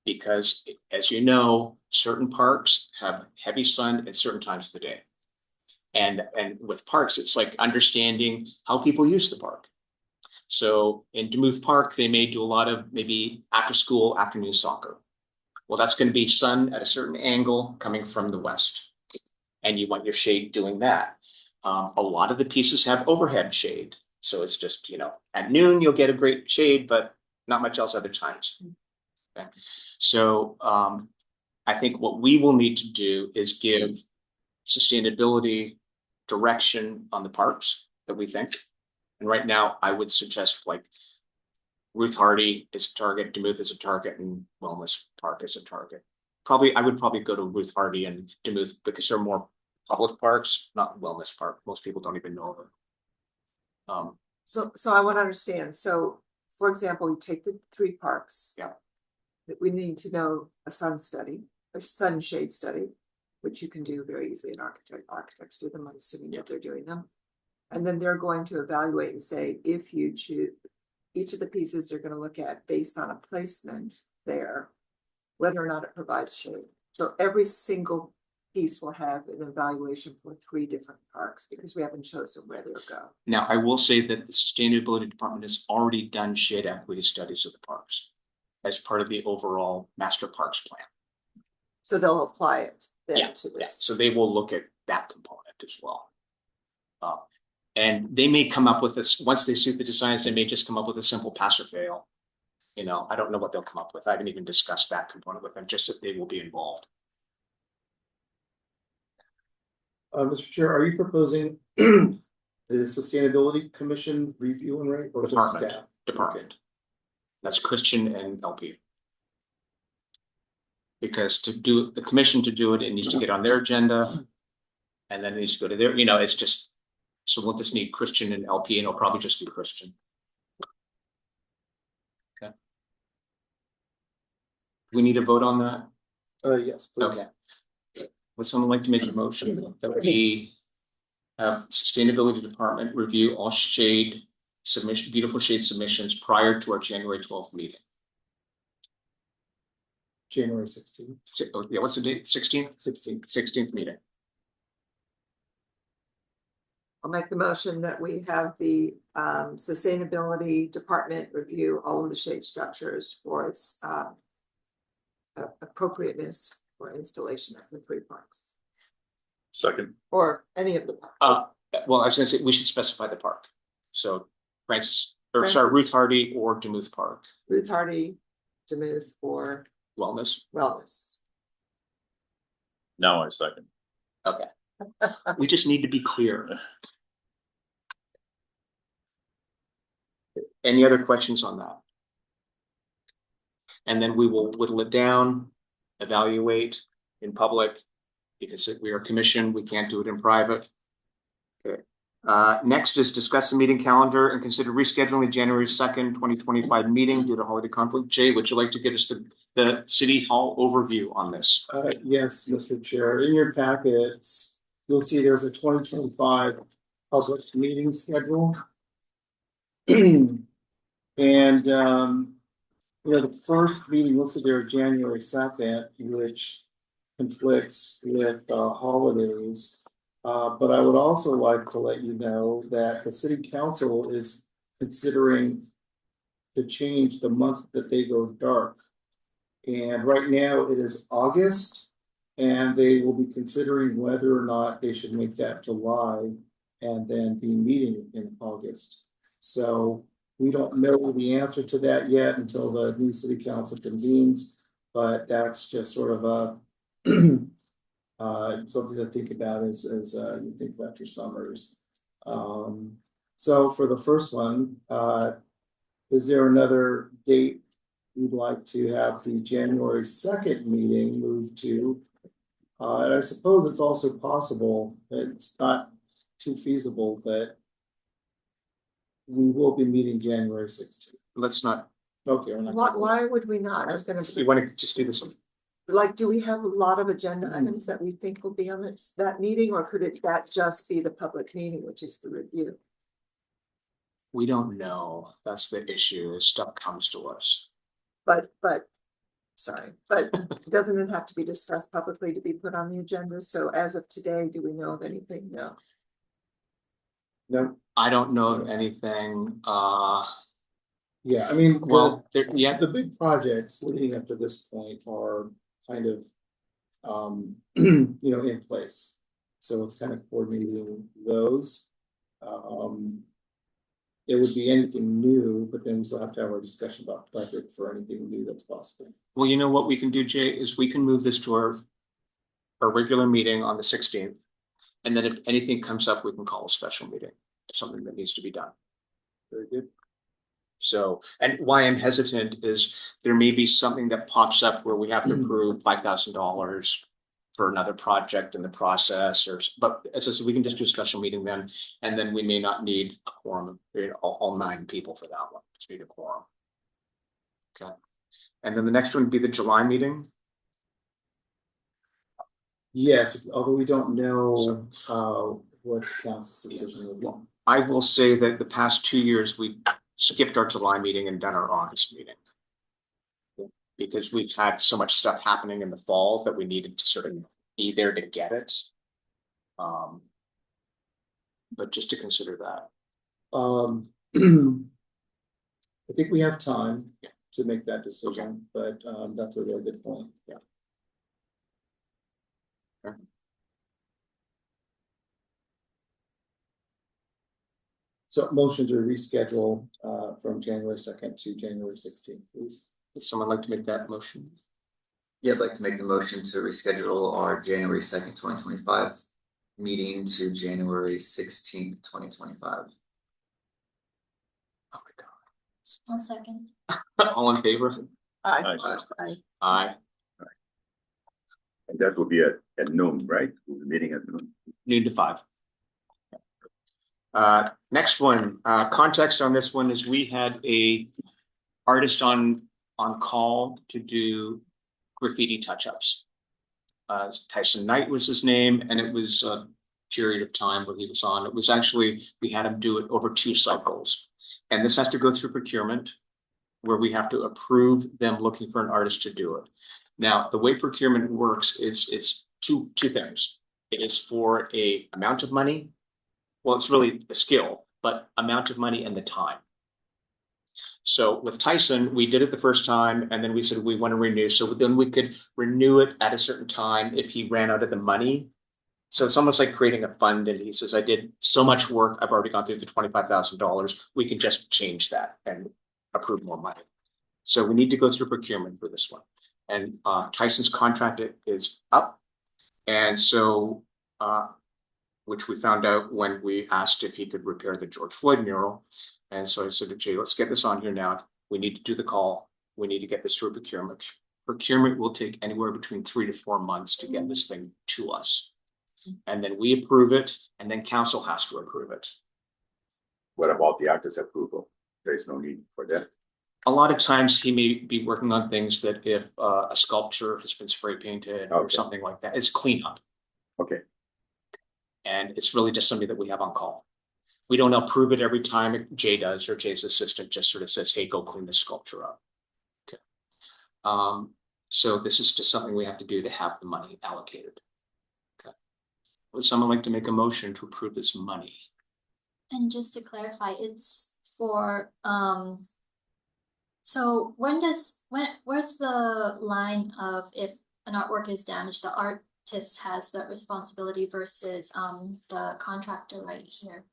Because as you know, certain parks have heavy sun at certain times of the day. And with parks, it's like understanding how people use the park. So in Demuth Park, they may do a lot of maybe after school, afternoon soccer. Well, that's going to be sun at a certain angle coming from the west. And you want your shade doing that. A lot of the pieces have overhead shade. So it's just, at noon, you'll get a great shade, but not much else other times. Okay, so I think what we will need to do is give sustainability direction on the parks that we think. And right now, I would suggest like Ruth Hardy is a target, Demuth is a target, and Wellness Park is a target. I would probably go to Ruth Hardy and Demuth because they're more public parks, not Wellness Park. Most people don't even know of them. So I want to understand. So, for example, you take the 3 parks. Yeah. That we need to know a sun study, a sunshade study, which you can do very easily in architects do them, I'm assuming that they're doing them. And then they're going to evaluate and say, if you choose, each of the pieces they're going to look at based on a placement there, whether or not it provides shade. So every single piece will have an evaluation for 3 different parks because we haven't chosen where they'll go. Now, I will say that the sustainability department has already done shade equity studies of the parks as part of the overall master parks plan. So they'll apply it then Yeah, to yeah. this. So they will look at that component as well. And they may come up with this, once they see the designs, they may just come up with a simple pass or fail. You know, I don't know what they'll come up with. I haven't even discussed that component with them, just that they will be involved. Mr. Chair, are you proposing the Sustainability Commission reviewing rate or just Department. staff? Department. That's Christian and LP. Because to do the commission to do it, it needs to get on their agenda. And then it needs to go to their, you know, it's just, so we'll just need Christian and LP, and it'll probably just be Christian. Okay. We need a vote on that? Yes, please. Okay. Would someone like to make a motion that we have sustainability department review all shade submission, beautiful shade submissions prior to our January 12th meeting? January 16th. Yeah, what's the date? 16th? 16th meeting. I'll make the motion that we have the sustainability department review all of the shade structures for its appropriateness for installation at the 3 parks. Second. Or any of the parks. Well, I was gonna say, we should specify the park. So Francis. Ruth Hardy or Demuth Park, Ruth Hardy, Demuth, or wellness. Wellness. Now I second. Okay. We just need to be clear. Any other questions on that? And then we will whittle it down, evaluate in public, because we are commissioned, we can't do it in private. Okay. Next is discuss the meeting calendar and consider rescheduling the January 2nd, 2025 meeting due to holiday conflict. Jay, would you like to give us the city hall overview on this? Yes, Mr. Chair. In your packets, you'll see there's a 2025 public meeting schedule. And you know, the first meeting listed there is January 2nd, which conflicts with holidays. But I would also like to let you know that the city council is considering to change the month that they go dark. And right now it is August, and they will be considering whether or not they should make that July and then be meeting in August. So we don't know the answer to that yet until the new city council convenes, but that's just sort of a something to think about as you think about your summers. So for the first one, is there another date you'd like to have the January 2nd meeting moved to? And I suppose it's also possible, it's not too feasible, but we will be meeting January 16th. Let's not, Okay. Why would we not? I was gonna. we want to just do this. Like, do we have a lot of agenda items that we think will be on that meeting, or could that just be the public meeting, which is the review? We don't know. That's the issue. As stuff comes to us. But doesn't it have to be discussed publicly to be put on the agenda? So as of today, do we know of anything? No. No. I don't know of anything. Yeah, I mean, Well, yeah, the big projects leading up to this point are kind of, you know, in place. So it's kind of coordinating those. it would be anything new, but then we still have to have our discussion about budget for anything new that's possible. Well, you know what we can do, Jay, is we can move this to our regular meeting on the 16th. And then if anything comes up, we can call a special meeting, something that needs to be done. Very good. So, and why I'm hesitant is there may be something that pops up where we have to approve $5,000 for another project in the process, but as I said, we can just do a special meeting then, and then we may not need a quorum, all 9 people for that one, just need a quorum. Okay, and then the next one would be the July meeting. Yes, although we don't know what the council's decision will be. I will say that the past 2 years, we've skipped our July meeting and done our August meeting. Because we've had so much stuff happening in the fall that we needed to sort of be there to get it. But just to consider that. I think we have time to make that decision, but that's a really good point. Yeah. Okay. So motion to reschedule from January 2nd to January 16th, please. Would someone like to make that motion? Yeah, I'd like to make the motion to reschedule our January 2nd, 2025 meeting to January 16th, 2025. Oh my God. One second. All in favor? Aye. Aye. Aye. And that will be at noon, right? We'll be meeting at noon. Noon to 5. Next one, context on this one is we had a artist on call to do graffiti touch-ups. Tyson Knight was his name, and it was a period of time where he was on. It was actually, we had him do it over 2 cycles. And this has to go through procurement, where we have to approve them looking for an artist to do it. Now, the way procurement works is it's two things. It is for a amount of money. Well, it's really the skill, but amount of money and the time. So with Tyson, we did it the first time, and then we said we want to renew. So then we could renew it at a certain time if he ran out of the money. So it's almost like creating a fund, and he says, I did so much work, I've already gone through the $25,000. We can just change that and approve more money. So we need to go through procurement for this one. And Tyson's contract is up. And so, which we found out when we asked if he could repair the George Floyd mural. And so I said to Jay, let's get this on here now. We need to do the call. We need to get this through procurement. Procurement will take anywhere between 3 to 4 months to get this thing to us. And then we approve it, and then council has to approve it. What about the artist's approval? There is no need for that. A lot of times he may be working on things that if a sculpture has been spray painted or something like that, it's cleanup. Okay. And it's really just somebody that we have on call. We don't approve it every time Jay does, or Jay's assistant just sort of says, hey, go clean this sculpture up. Okay. So this is just something we have to do to have the money allocated. Okay. Would someone like to make a motion to approve this money? And just to clarify, it's for, so where's the line of if an artwork is damaged, the artist has that responsibility versus the contractor right here?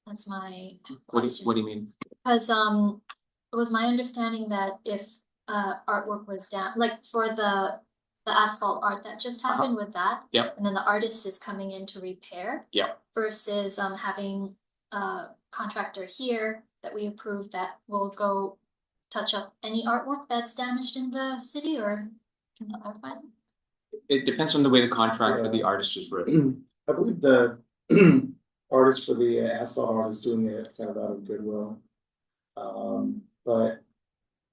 That's my question. What do you mean? Because it was my understanding that if artwork was down, like for the asphalt art that just happened with that, Yep. and then the artist is coming in to repair, Yep. versus having a contractor here that we approve that will go touch up any artwork that's damaged in the city, or can you clarify that? It depends on the way the contract for the artist is written. I believe the artist for the asphalt art is doing it kind of out of goodwill. But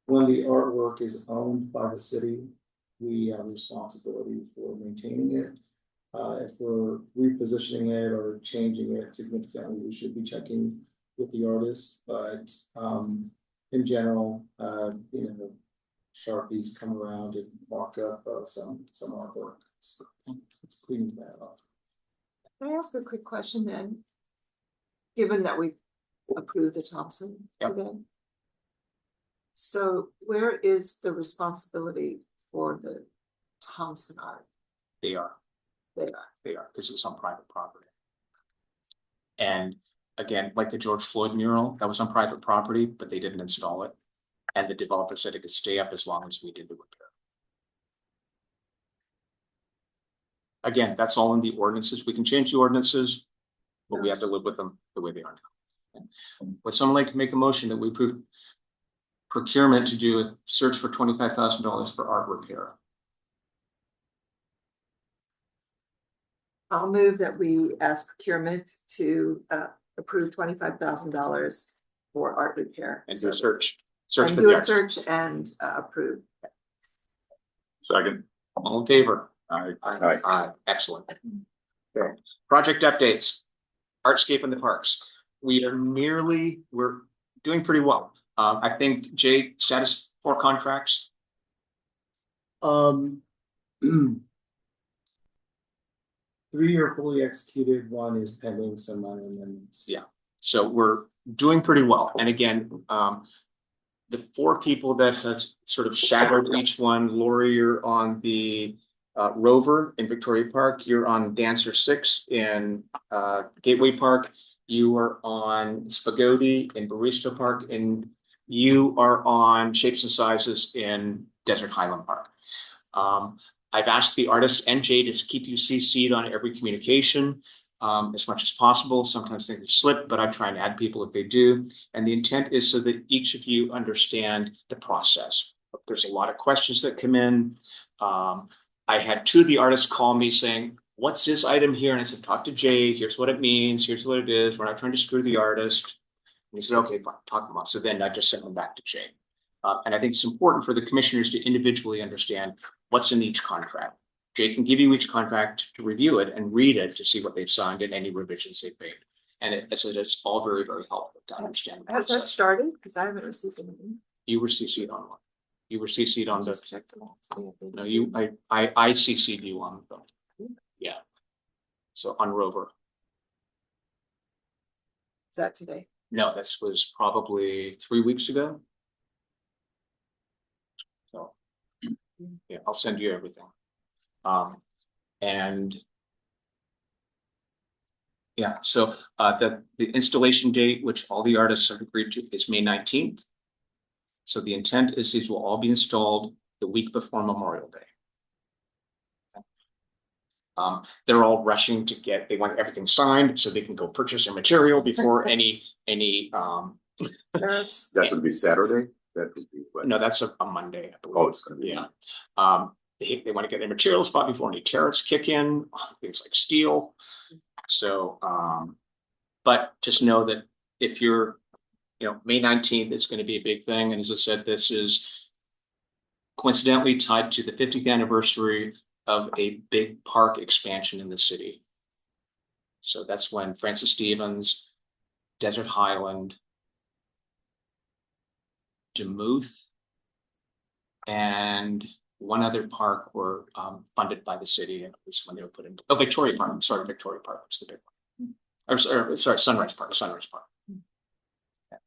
when the artwork is owned by the city, we have responsibility for maintaining it. If we're repositioning it or changing it significantly, we should be checking with the artist. But in general, Sharpies come around and mark up some artwork. So it's cleaning that up. Can I ask a quick question then? Given that we approved the Thompson today. So where is the responsibility for the Thompson art? They are. They are. They are, because it's on private property. And again, like the George Floyd mural, that was on private property, but they didn't install it. And the developer said it could stay up as long as we did the repair. Again, that's all in the ordinances. We can change the ordinances, but we have to live with them the way they are now. Would someone like to make a motion that we approve procurement to do a search for $25,000 for art repair? I'll move that we ask procurement to approve $25,000 for art repair. And do a service. search And for do the a arts. search and approve. Second. All in favor? Aye. Aye, excellent. Okay, project updates. Artscape in the parks. We're doing pretty well. I think, Jay, status for contracts. Three are fully executed, one is pending some minor amendments. Yeah. So we're doing pretty well. And again, the four people that have sort of shadowed each one, Lori, you're on the Rover in Victoria Park. You're on Dancer 6 in Gateway Park. You are on Spagoti in Barista Park, and you are on Shapes and Sizes in Desert Highland Park. I've asked the artists and Jay to keep you CC'd on every communication as much as possible. Sometimes things slip, but I try and add people if they do. And the intent is so that each of you understand the process. There's a lot of questions that come in. I had two of the artists call me saying, what's this item here? And I said, talk to Jay. Here's what it means. Here's what it is. We're not trying to screw the artist. And he said, okay, fine, talk them off. So then I just sent them back to Jay. And I think it's important for the commissioners to individually understand what's in each contract. Jay can give you each contract to review it and read it to see what they've signed and any revisions they've made. And it's all very, very helpful to understand. The Has that process. started? Because I haven't received anything. You were CC'd on one. You were CC'd on the. Just checked them all. No, I CC'd you on them. Yeah. So on Rover. Is that today? No, this was probably 3 weeks ago. So, yeah, I'll send you everything. And yeah, so the installation date, which all the artists have agreed to, is May 19th. So the intent is these will all be installed the week before Memorial Day. They're all rushing to they want everything signed so they can go purchase their material before any Tariffs? That would be Saturday, that would be what? no, that's a Monday, I believe. Oh, it's gonna be. Yeah. They want to get their materials bought before any tariffs kick in, things like steel. So, but just know that if you're, May 19th, it's going to be a big thing. And as I said, this is coincidentally tied to the 50th anniversary of a big park expansion in the city. So that's when Francis Stevens, Desert Highland, Demuth, and one other park were funded by the city, and it was when they were put in. Oh, Victoria Park. Sorry, Victoria Park was the big one. Or sorry, Sunrise Park. Sunrise Park. Yeah.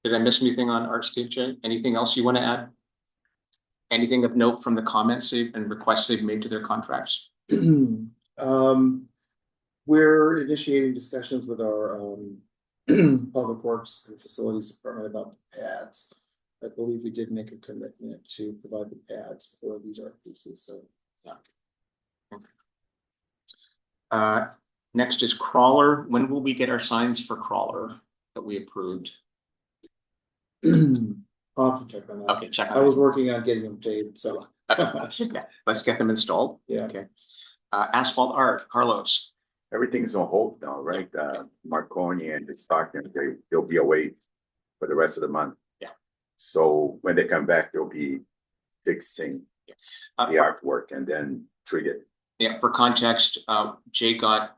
Did I miss anything on Artscape, Jay? Anything else you want to add? Anything of note from the comments and requests they've made to their contracts? We're initiating discussions with our Public Works and Facilities Department about the pads. I believe we did make a commitment to provide the pads for these art pieces, so. Yeah. Next is Crawler. When will we get our signs for Crawler that we approved? I'll have to check on that. Okay, check I on was that. working on getting them paid, so. Okay, let's get them installed. Yeah. Okay. Asphalt art, Carlos. Everything is on hold now, right? Marconi and the Stockton, they'll be away for the rest of the month. Yeah. So when they come back, they'll be fixing the artwork and then treat it. Yeah, for context, Jay got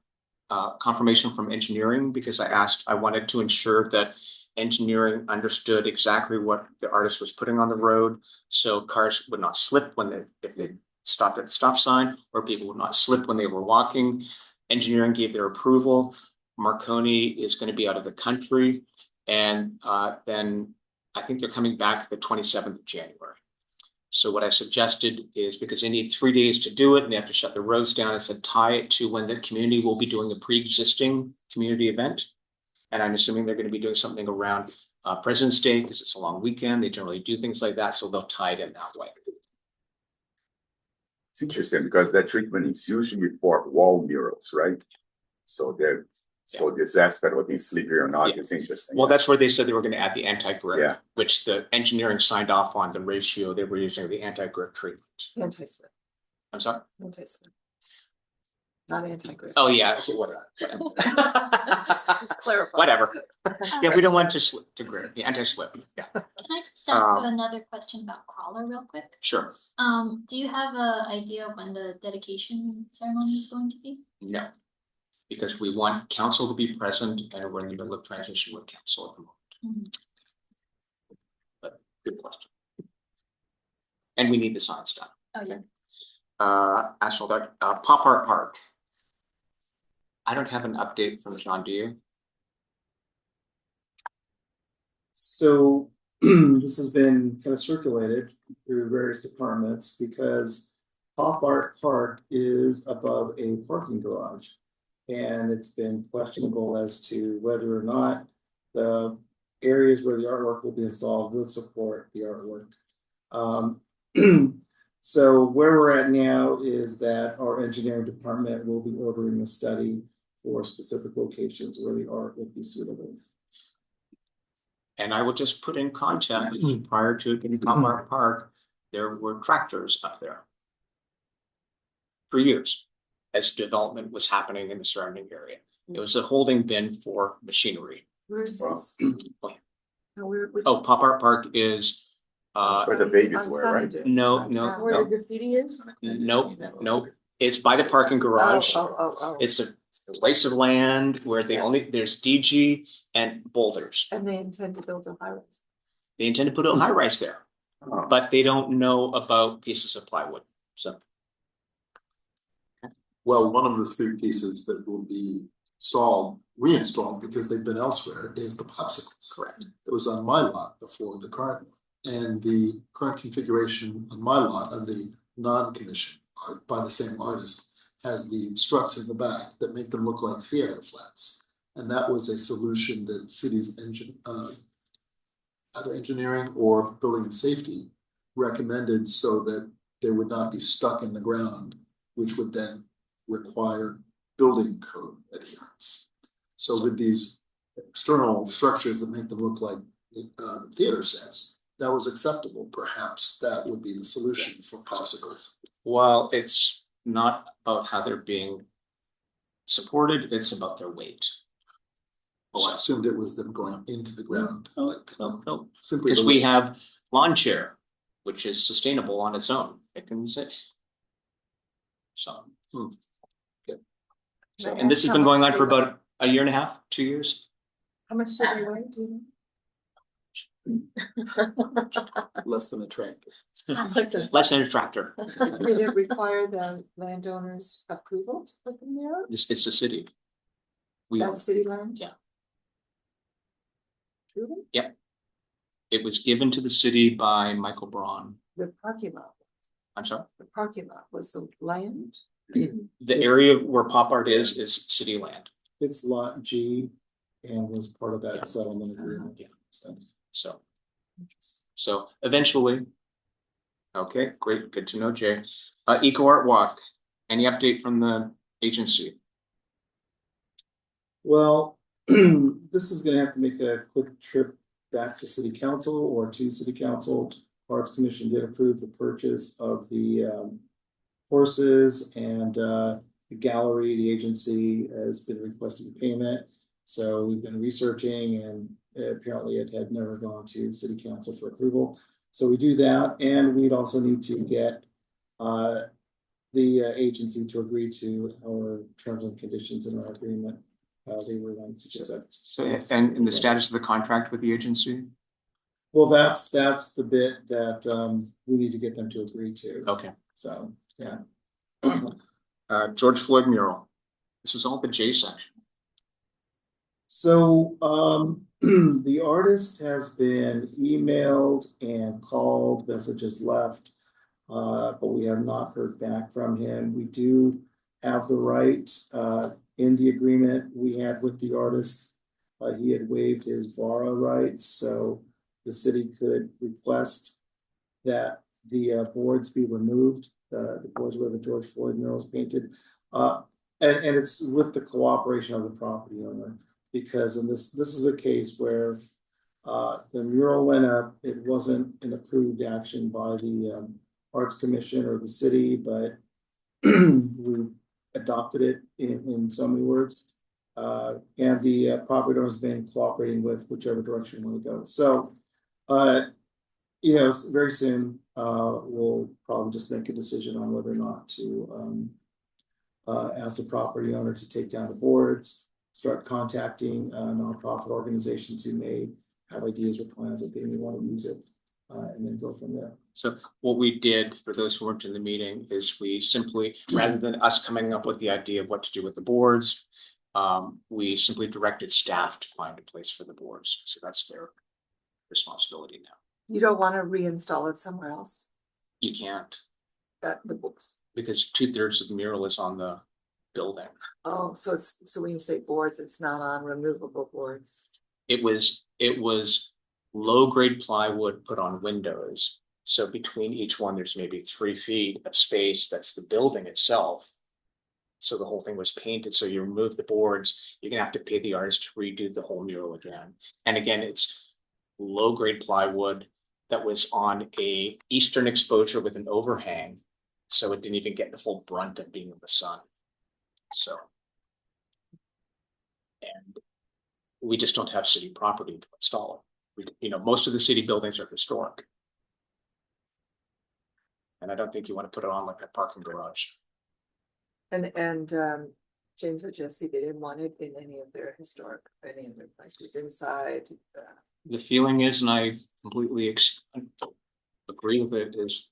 confirmation from engineering because I wanted to ensure that engineering understood exactly what the artist was putting on the road, so cars would not slip if they stopped at the stop sign, or people would not slip when they were walking. Engineering gave their approval. Marconi is going to be out of the country, and then I think they're coming back the 27th of January. So what I suggested is, because they need 3 days to do it and they have to shut the roads down, I said tie it to when the community will be doing a pre-existing community event. And I'm assuming they're gonna be doing something around President's Day, because it's a long weekend. They generally do things like that, so they'll tie it in that way. It's interesting because that treatment is usually for wall murals, right? So this aspect of being slippery or not Yeah. is interesting. Well, that's where they said they were gonna add the anti-grip, Yeah. which the engineering signed off on the ratio they were using the anti-grip treatment. Anti-slip, I'm sorry? anti-slip. Not anti-grip. Oh, yeah, okay, whatever. Just clarify. Whatever. Yeah, we don't want to slip to grip, the anti-slip, yeah, Can I just ask another question about Crawler real quick? sure. Do you have an idea of when the dedication ceremony is going to be? No. Because we want council to be present and we're in the middle of transition with council at the moment. But good question. And we need the signs done. Oh, yeah. Asphalt art, Pop Art Park. I don't have an update from John, do you? So this has been kind of circulated through various departments because Pop Art Park is above a parking garage. And it's been questionable as to whether or not the areas where the artwork will be installed would support the artwork. So where we're at now is that our engineering department will be ordering a study for specific locations where the art would be suitable. And I will just put in context, prior to getting Pop Art Park, there were tractors up there. For years, as development was happening in the surrounding area. It was a holding bin for machinery. Where is this? Oh, No, which- Oh, Pop Art Park is, Where the babies on were, right? Sunday. no, Where the graffiti is? nope. It's by the parking garage. Oh. It's a place of land where they Yes. only, there's DG and boulders. And they intend to build a high-rise. They intend to put a high rise there, Oh. but they don't know about pieces of plywood, so. Well, one of the three pieces that will be reinstalled because they've been elsewhere is the popsicles. Correct. It was on my lot before the current one. And the current configuration on my lot of the non-commissioned art by the same artist has the struts in the back that make them look like theater flats. And that was a solution that cities either engineering or building and safety recommended so that they would not be stuck in the ground, which would then require building code adherence. So with these external structures that make them look like theater sets, that was acceptable. Perhaps that would be the solution for popsicles. Well, it's not about how they're being supported, it's about their weight. Oh, I assumed it was them going into the ground, like No, simply. because we have lawn chair, which is sustainable on its own, it can sit. So. Good. So, and this has been going on for about a year and a half, 2 years. How much did they weigh, do you Less than a tractor. Less than a tractor. know? Did it require the landowner's approval to put them there? This, it's the city. We, That's city land? Yeah. Truly? it was given to the city by Michael Braun. The parking lot, I'm sorry, the parking lot was the land? the area where Pop Art is city land. It's lot G and was part of Yeah. that settlement agreement. Yeah. So So eventually. Okay, great, good to know, Jay. Eco Art Walk, any update from the agency? well, this is gonna have to make a quick trip back to city council or to city council. Arts Commission did approve the purchase of the horses and the gallery. The agency has been requesting payment. So we've been researching and apparently it had never gone to city council for approval. So we do that, and we'd also need to get the agency to agree to our terms and conditions in our agreement. They were like, So, and in the status of the contract with the agency? well, that's the bit that we need to get them to agree to. Okay. So, yeah. George Floyd mural. This is all the J section. So the artist has been emailed and called, messages left. but we have not heard back from him. We do have the right, in the agreement we had with the artist. He had waived his VARA rights, so the city could request that the boards be removed, the boards where the George Floyd mural is painted. And it's with the cooperation of the property owner, because in this is a case where the mural went up. It wasn't an approved action by the Arts Commission or the city, but we adopted it in so many words. And the property owner's been cooperating with whichever direction we want to go. So, you know, very soon, we'll probably just make a decision on whether or not to ask the property owner to take down the boards, start contacting nonprofit organizations who may have ideas or plans that they may want to use it, and then go from there. So what we did, for those who weren't in the meeting, is we simply, rather than us coming up with the idea of what to do with the boards, we simply directed staff to find a place for the boards. So that's their responsibility now. You don't want to reinstall it somewhere else, You can't, the books. because 2/3 of the mural is on the building. Oh, so when you say boards, it's not on removable boards. It was low-grade plywood put on windows. So between each one, there's maybe 3 feet of space. That's the building itself. So the whole thing was painted. So you remove the boards, you're gonna have to pay the artist to redo the whole mural again. And again, it's low-grade plywood that was on a eastern exposure with an overhang. So it didn't even get the full brunt of being in the sun. So. And we just don't have city property to install it. Most of the city buildings are historic. And I don't think you want to put it on like a parking garage. And James or Jesse, they didn't want it in any of their places inside. The feeling is, and I completely agree with it, is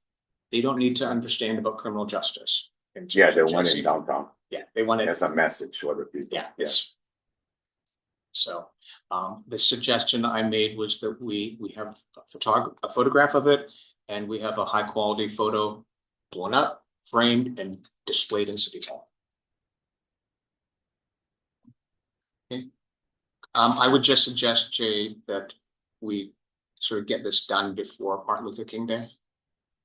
they don't need to understand about criminal justice. And Yeah, James they and want Jesse- it downtown Yeah, they want it. as a message to other people. Yeah, it's. So, the suggestion I made was that we have a photograph of it, and we have a high quality photo blown up, framed, and displayed in City Hall. Okay. I would just suggest, Jay, that we sort of get this done before Martin Luther King Day.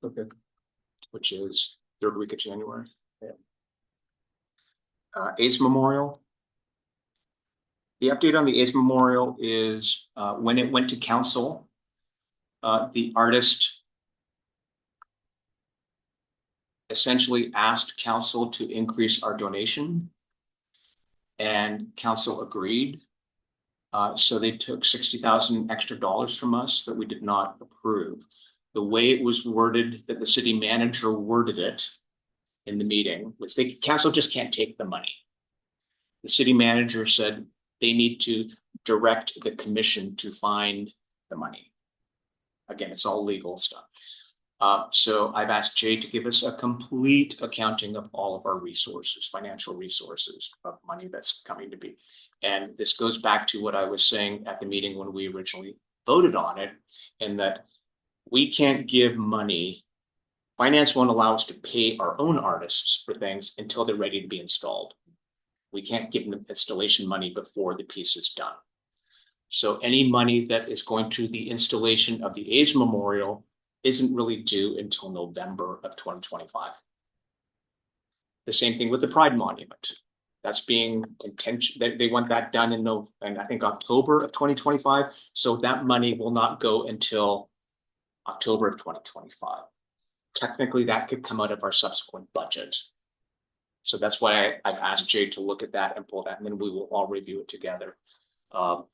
Okay. Which is 3rd week of January. Yeah. AIDS Memorial. The update on the AIDS Memorial is when it went to council, the artist essentially asked council to increase our donation, and council agreed. So they took $60,000 extra from us that we did not approve. The way it was worded, that the city manager worded it in the meeting, which council just can't take the money. The city manager said they need to direct the commission to find the money. Again, it's all legal stuff. So I've asked Jay to give us a complete accounting of all of our resources, financial resources of money that's coming to be. And this goes back to what I was saying at the meeting when we originally voted on it, and that we can't give money. Finance won't allow us to pay our own artists for things until they're ready to be installed. We can't give them installation money before the piece is done. So any money that is going to the installation of the AIDS Memorial isn't really due until November of 2025. The same thing with the Pride Monument. That's being they want that done in I think October of 2025. So that money will not go until October of 2025. Technically, that could come out of our subsequent budget. So that's why I've asked Jay to look at that and pull that, and then we will all review it together. On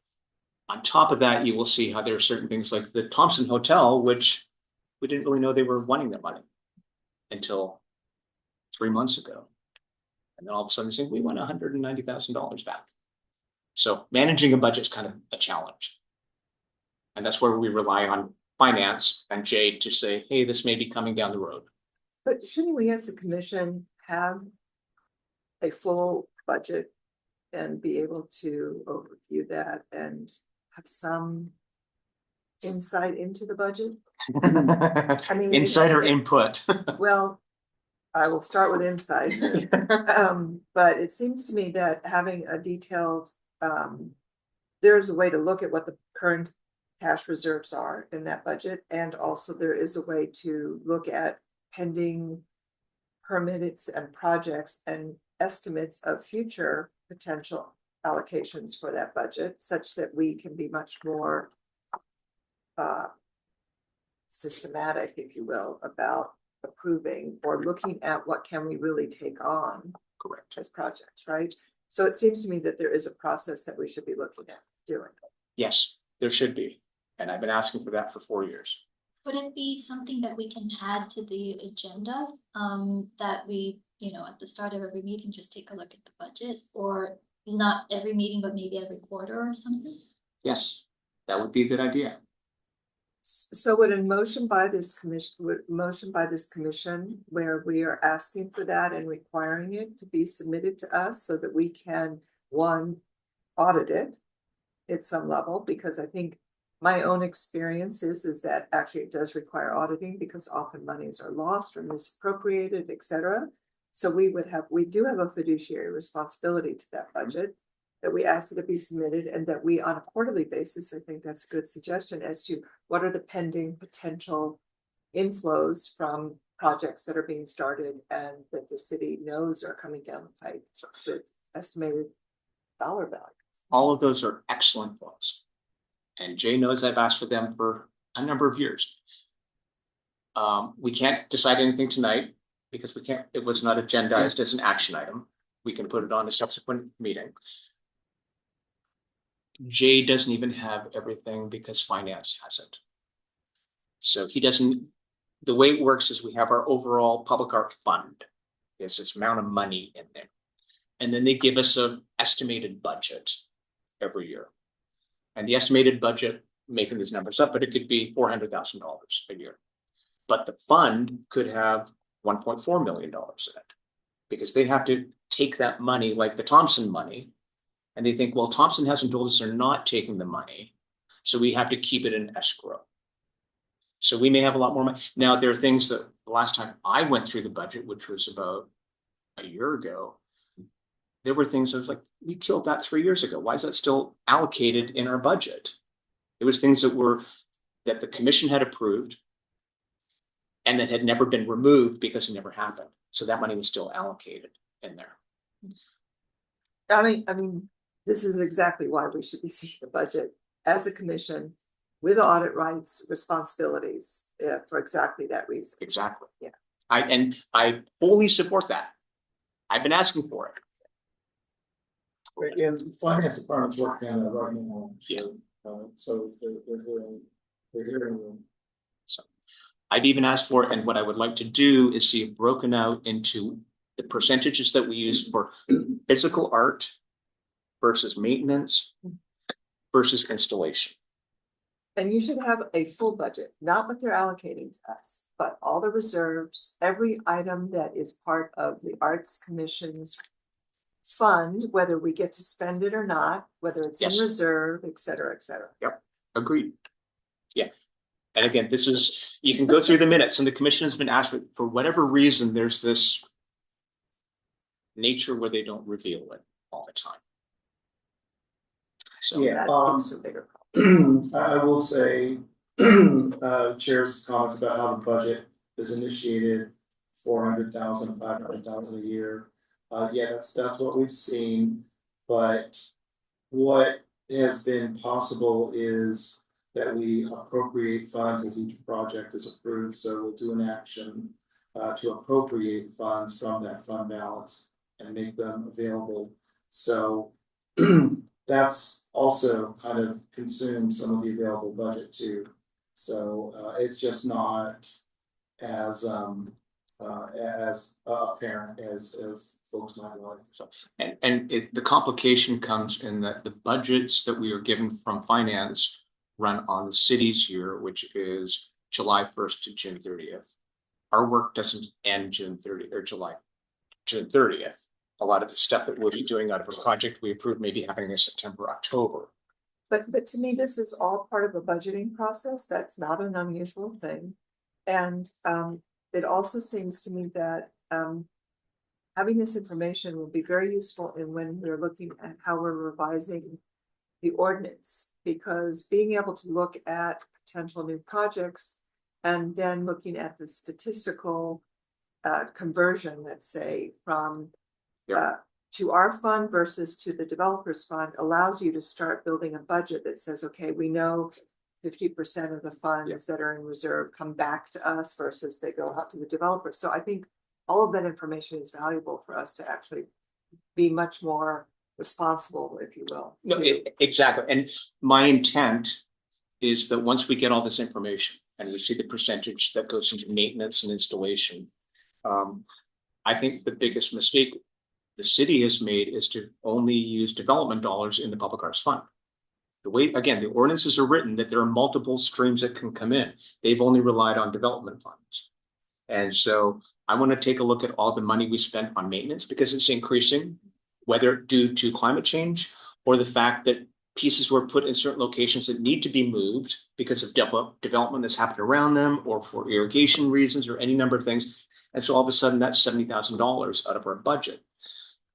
top of that, you will see how there are certain things like the Thompson Hotel, which we didn't really know they were wanting their money until 3 months ago. And then all of a sudden they say, we want $190,000 back. So managing a budget is kind of a challenge. And that's where we rely on finance and Jay to say, hey, this may be coming down the road. But shouldn't we as a commission have a full budget and be able to overview that and have some insight into the budget? mean, Insider it- input. Well, I will start with insight. But it seems to me that having a detailed, there's a way to look at what the current cash reserves are in that budget. And also there is a way to look at pending permits and projects and estimates of future potential allocations for that budget, such that we can be much more systematic, if you will, about approving or looking at what can we really take on. Correct. As projects, right? So it seems to me that there is a process that we should be looking at doing. Yes, there should be. And I've been asking for that for 4 years. Would it be something that we can add to the agenda, that we, at the start of every meeting, just take a look at the budget, or not every meeting, but maybe every quarter or something? Yes, that would be a good idea. So would a motion by this commission where we are asking for that and requiring it to be submitted to us so that we can, one, audit it at some level, because I think my own experience is that actually it does require auditing, because often monies are lost or misappropriated, et cetera. So we do have a fiduciary responsibility to that budget, that we ask that it be submitted, and that we, on a quarterly basis, I think that's a good suggestion as to what are the pending potential inflows from projects that are being started and that the city knows are coming down the pipe with estimated dollar values. All of those are excellent points. And Jay knows I've asked for them for a number of years. We can't decide anything tonight because it was not agendized as an action item. We can put it on a subsequent meeting. Jay doesn't even have everything because finance hasn't. So he doesn't, the way it works is we have our overall public art fund. There's this amount of money in there. And then they give us an estimated budget every year. And the estimated budget, making these numbers up, but it could be $400,000 a year. But the fund could have $1.4 million in it, because they have to take that money, like the Thompson money, and they think, well, Thompson hasn't told us they're not taking the money, so we have to keep it in escrow. So we may have a lot more money. Now, there are things that the last time I went through the budget, which was about a year ago, there were things I was like, we killed that 3 years ago. Why is that still allocated in our budget? It was things that the commission had approved and that had never been removed because it never happened. So that money was still allocated in there. I mean, this is exactly why we should be seeing the budget as a commission with audit rights, responsibilities, for exactly that reason. Exactly. Yeah. I wholly support that. I've been asking for it. And finance department's working on it right now. Yeah. So they're hearing. So I've even asked for it, and what I would like to do is see it broken out into the percentages that we use for physical art versus maintenance versus installation. And you should have a full budget, not what they're allocating to us, but all the reserves, every item that is part of the Arts Commission's fund, whether we get to spend it or not, whether it's in Yes. reserve, et cetera, et cetera. Yep, agreed. Yeah. And again, you can go through the minutes, and the commission has been asked for whatever reason, there's this nature where they don't reveal it all the time. So Yeah. That makes a bigger problem. I will say, Chair's comments about how the budget is initiated, 400,000, 500,000 a year. Yeah, that's what we've seen, but what has been possible is that we appropriate funds as each project is approved. So we'll do an action to appropriate funds from that fund balance and make them available. So that's also kind of consumed some of the available budget too. So it's just not as apparent as folks might like. So, and the complication comes in that the budgets that we are given from finance run on the city's year, which is July 1st to June 30th. Our work doesn't end June 30th or June 30th. A lot of the stuff that we'll be doing out of a project we approve may be happening in September, October. But to me, this is all part of a budgeting process. That's not an unusual thing. And it also seems to me that having this information will be very useful in when we're looking at how we're revising the ordinance, because being able to look at potential new projects and then looking at the statistical conversion, let's say, from to our fund versus to the developers fund allows you to start building a budget that says, okay, we know 50% of the funds that are in reserve come back to us versus they go out to the developer. So I think all of that information is valuable for us to actually be much more responsible, if you will. No, exactly. And my intent is that once we get all this information and we see the percentage that goes into maintenance and installation, I think the biggest mistake the city has made is to only use development dollars in the public arts fund. The way, again, the ordinances are written that there are multiple streams that can come in. They've only relied on development funds. And so I want to take a look at all the money we spent on maintenance because it's increasing, whether due to climate change or the fact that pieces were put in certain locations that need to be moved because of development that's happened around them or for irrigation reasons or any number of things. And so all of a sudden that's $70,000 out of our budget.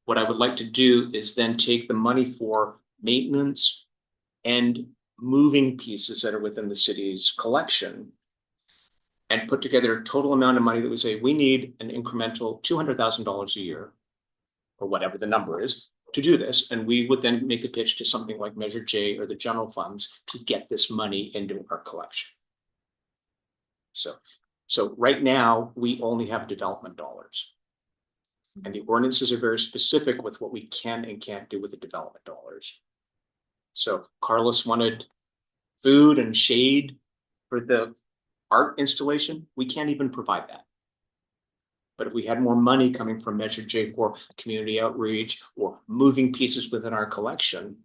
What I would like to do is then take the money for maintenance and moving pieces that are within the city's collection and put together a total amount of money that we say we need an incremental $200,000 a year or whatever the number is to do this. And we would then make a pitch to something like Measure J or the general funds to get this money into our collection. So right now we only have development dollars. And the ordinances are very specific with what we can and can't do with the development dollars. So Carlos wanted food and shade for the art installation. We can't even provide that. But if we had more money coming from Measure J for community outreach or moving pieces within our collection.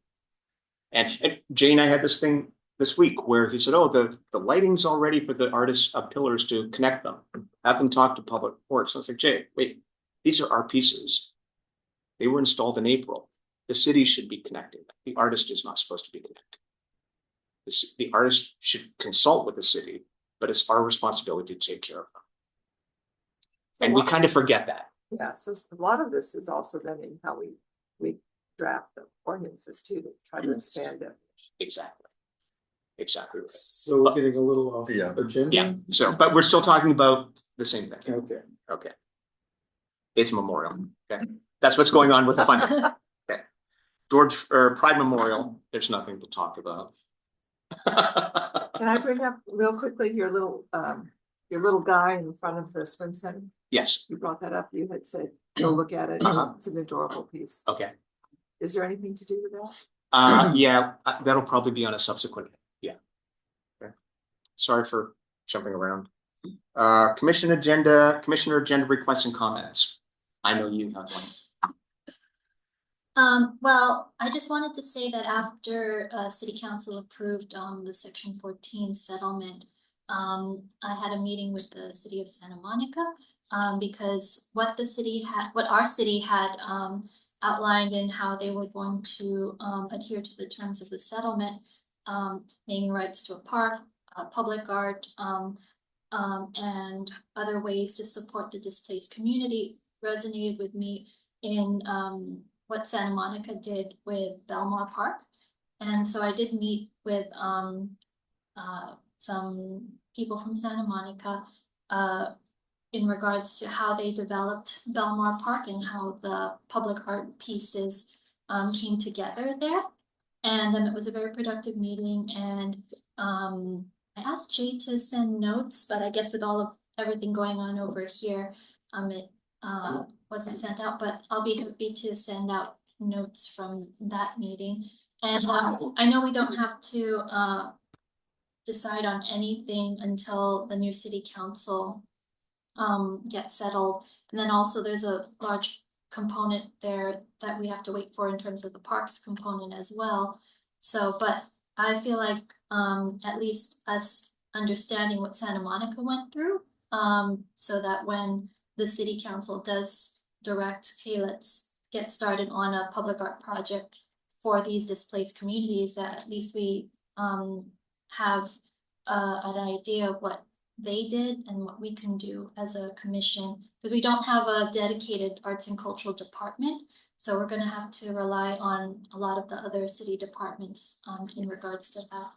And Jay and I had this thing this week where he said, oh, the lighting's all ready for the artists' pillars to connect them. Have them talk to Public Works. So I was like, Jay, wait. These are our pieces. They were installed in April. The city should be connected. The artist is not supposed to be connected. The artist should consult with the city, but it's our responsibility to take care of them. So and we kind of forget that. Yeah, so a lot of this is also then in how we draft the ordinances too, to try to expand it. Exactly. Exactly. Right. So we're getting a little off agenda. Yeah. So, but we're still talking about the same thing. Okay. Okay. It's Memorial. Okay. That's what's going on with the fund. Okay. Pride Memorial, there's nothing to talk about. Can I bring up real quickly your little guy in front of the swim center? Yes. You brought that up. You had said, go look at it. It's an adorable piece. Okay. Is there anything to do with that? Yeah, that'll probably be on a subsequent. Yeah. Okay. Sorry for jumping around. Commissioner agenda requests and comments. I know you have one. Well, I just wanted to say that after City Council approved the Section 14 settlement, I had a meeting with the City of Santa Monica because what our city had outlined in how they were going to adhere to the terms of the settlement, naming rights to a park, public art, and other ways to support the displaced community resonated with me in what Santa Monica did with Belmar Park. And so I did meet with some people from Santa Monica in regards to how they developed Belmar Park and how the public art pieces came together there. And it was a very productive meeting. And I asked Jay to send notes, but I guess with all of everything going on over here, it wasn't sent out, but I'll be happy to send out notes from that meeting. And I know we don't have to decide on anything until the new city council gets settled. And then also there's a large component there that we have to wait for in terms of the parks component as well. So, but I feel like at least us understanding what Santa Monica went through, so that when the city council does direct, hey, let's get started on a public art project for these displaced communities, that at least we have an idea of what they did and what we can do as a commission, because we don't have a dedicated arts and cultural department. So we're gonna have to rely on a lot of the other city departments in regards to that.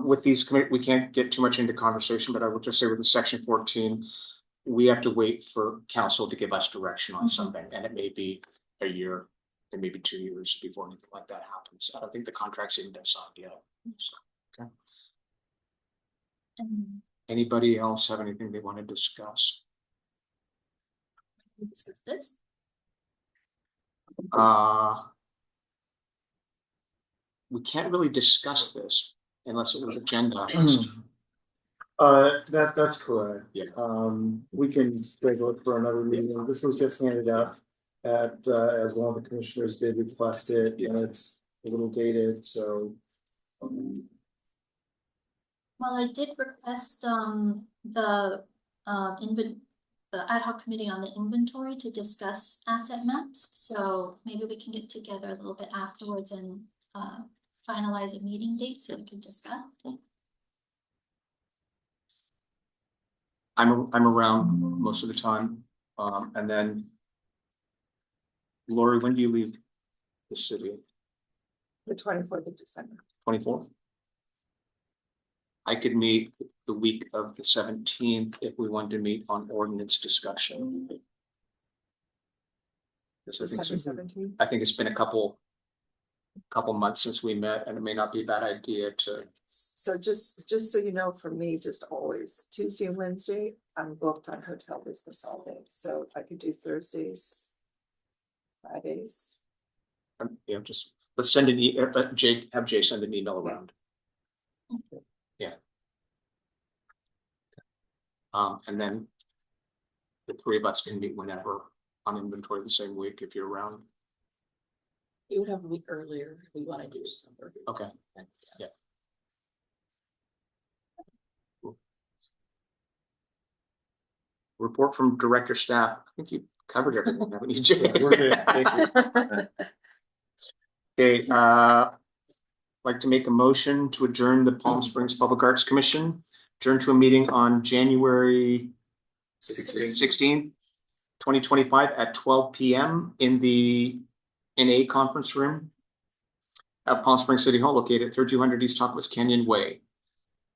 With these we can't get too much into conversation, but I would just say with the section 14, we have to wait for council to give us direction on something, and it may be a year, it may be 2 years before anything like that happens. I don't think the contract's even been signed yet. So, okay. Anybody else have anything they want to discuss? We discuss this. We can't really discuss this unless it was agenda. That's correct. Yeah. We can schedule it for another meeting. This was just handed out at, as one of the commissioners did request it, and it's a little dated, so. Well, I did request the ad hoc committee on the inventory to discuss asset maps. So maybe we can get together a little bit afterwards and finalize a meeting date so we can discuss. I'm around most of the time, and then Lori, when do you leave the city? The 24th of December. 24th? I could meet the week of the 17th if we wanted to meet on ordinance discussion. December 17th. I think it's been a couple months since we met, and it may not be a bad idea to. So just so you know, for me, just always Tuesday and Wednesday, I'm booked on hotel business all day. So I could do Thursdays, Fridays. You know, just let's send an have Jay send an email around. Yeah. And then the three of us can meet whenever on inventory the same week if you're around. You would have a week earlier if we want to do December. Okay. Yeah. Cool. Report from director staff. I think you covered everything, haven't you, Jay? Yeah, we're good. Thank you. Okay, like to make a motion to adjourn the Palm Springs Public Arts Commission, adjourn to a meeting on January 16th, 2025 at 12 p.m. in the NA conference room at Palm Springs City Hall, located at 3200 East Tonkawas Canyon Way.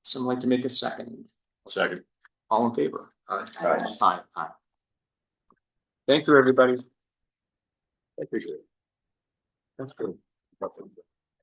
Someone like to make a second? Second. All in favor? Aye. Aye. Thank you, everybody. I appreciate it. That's good.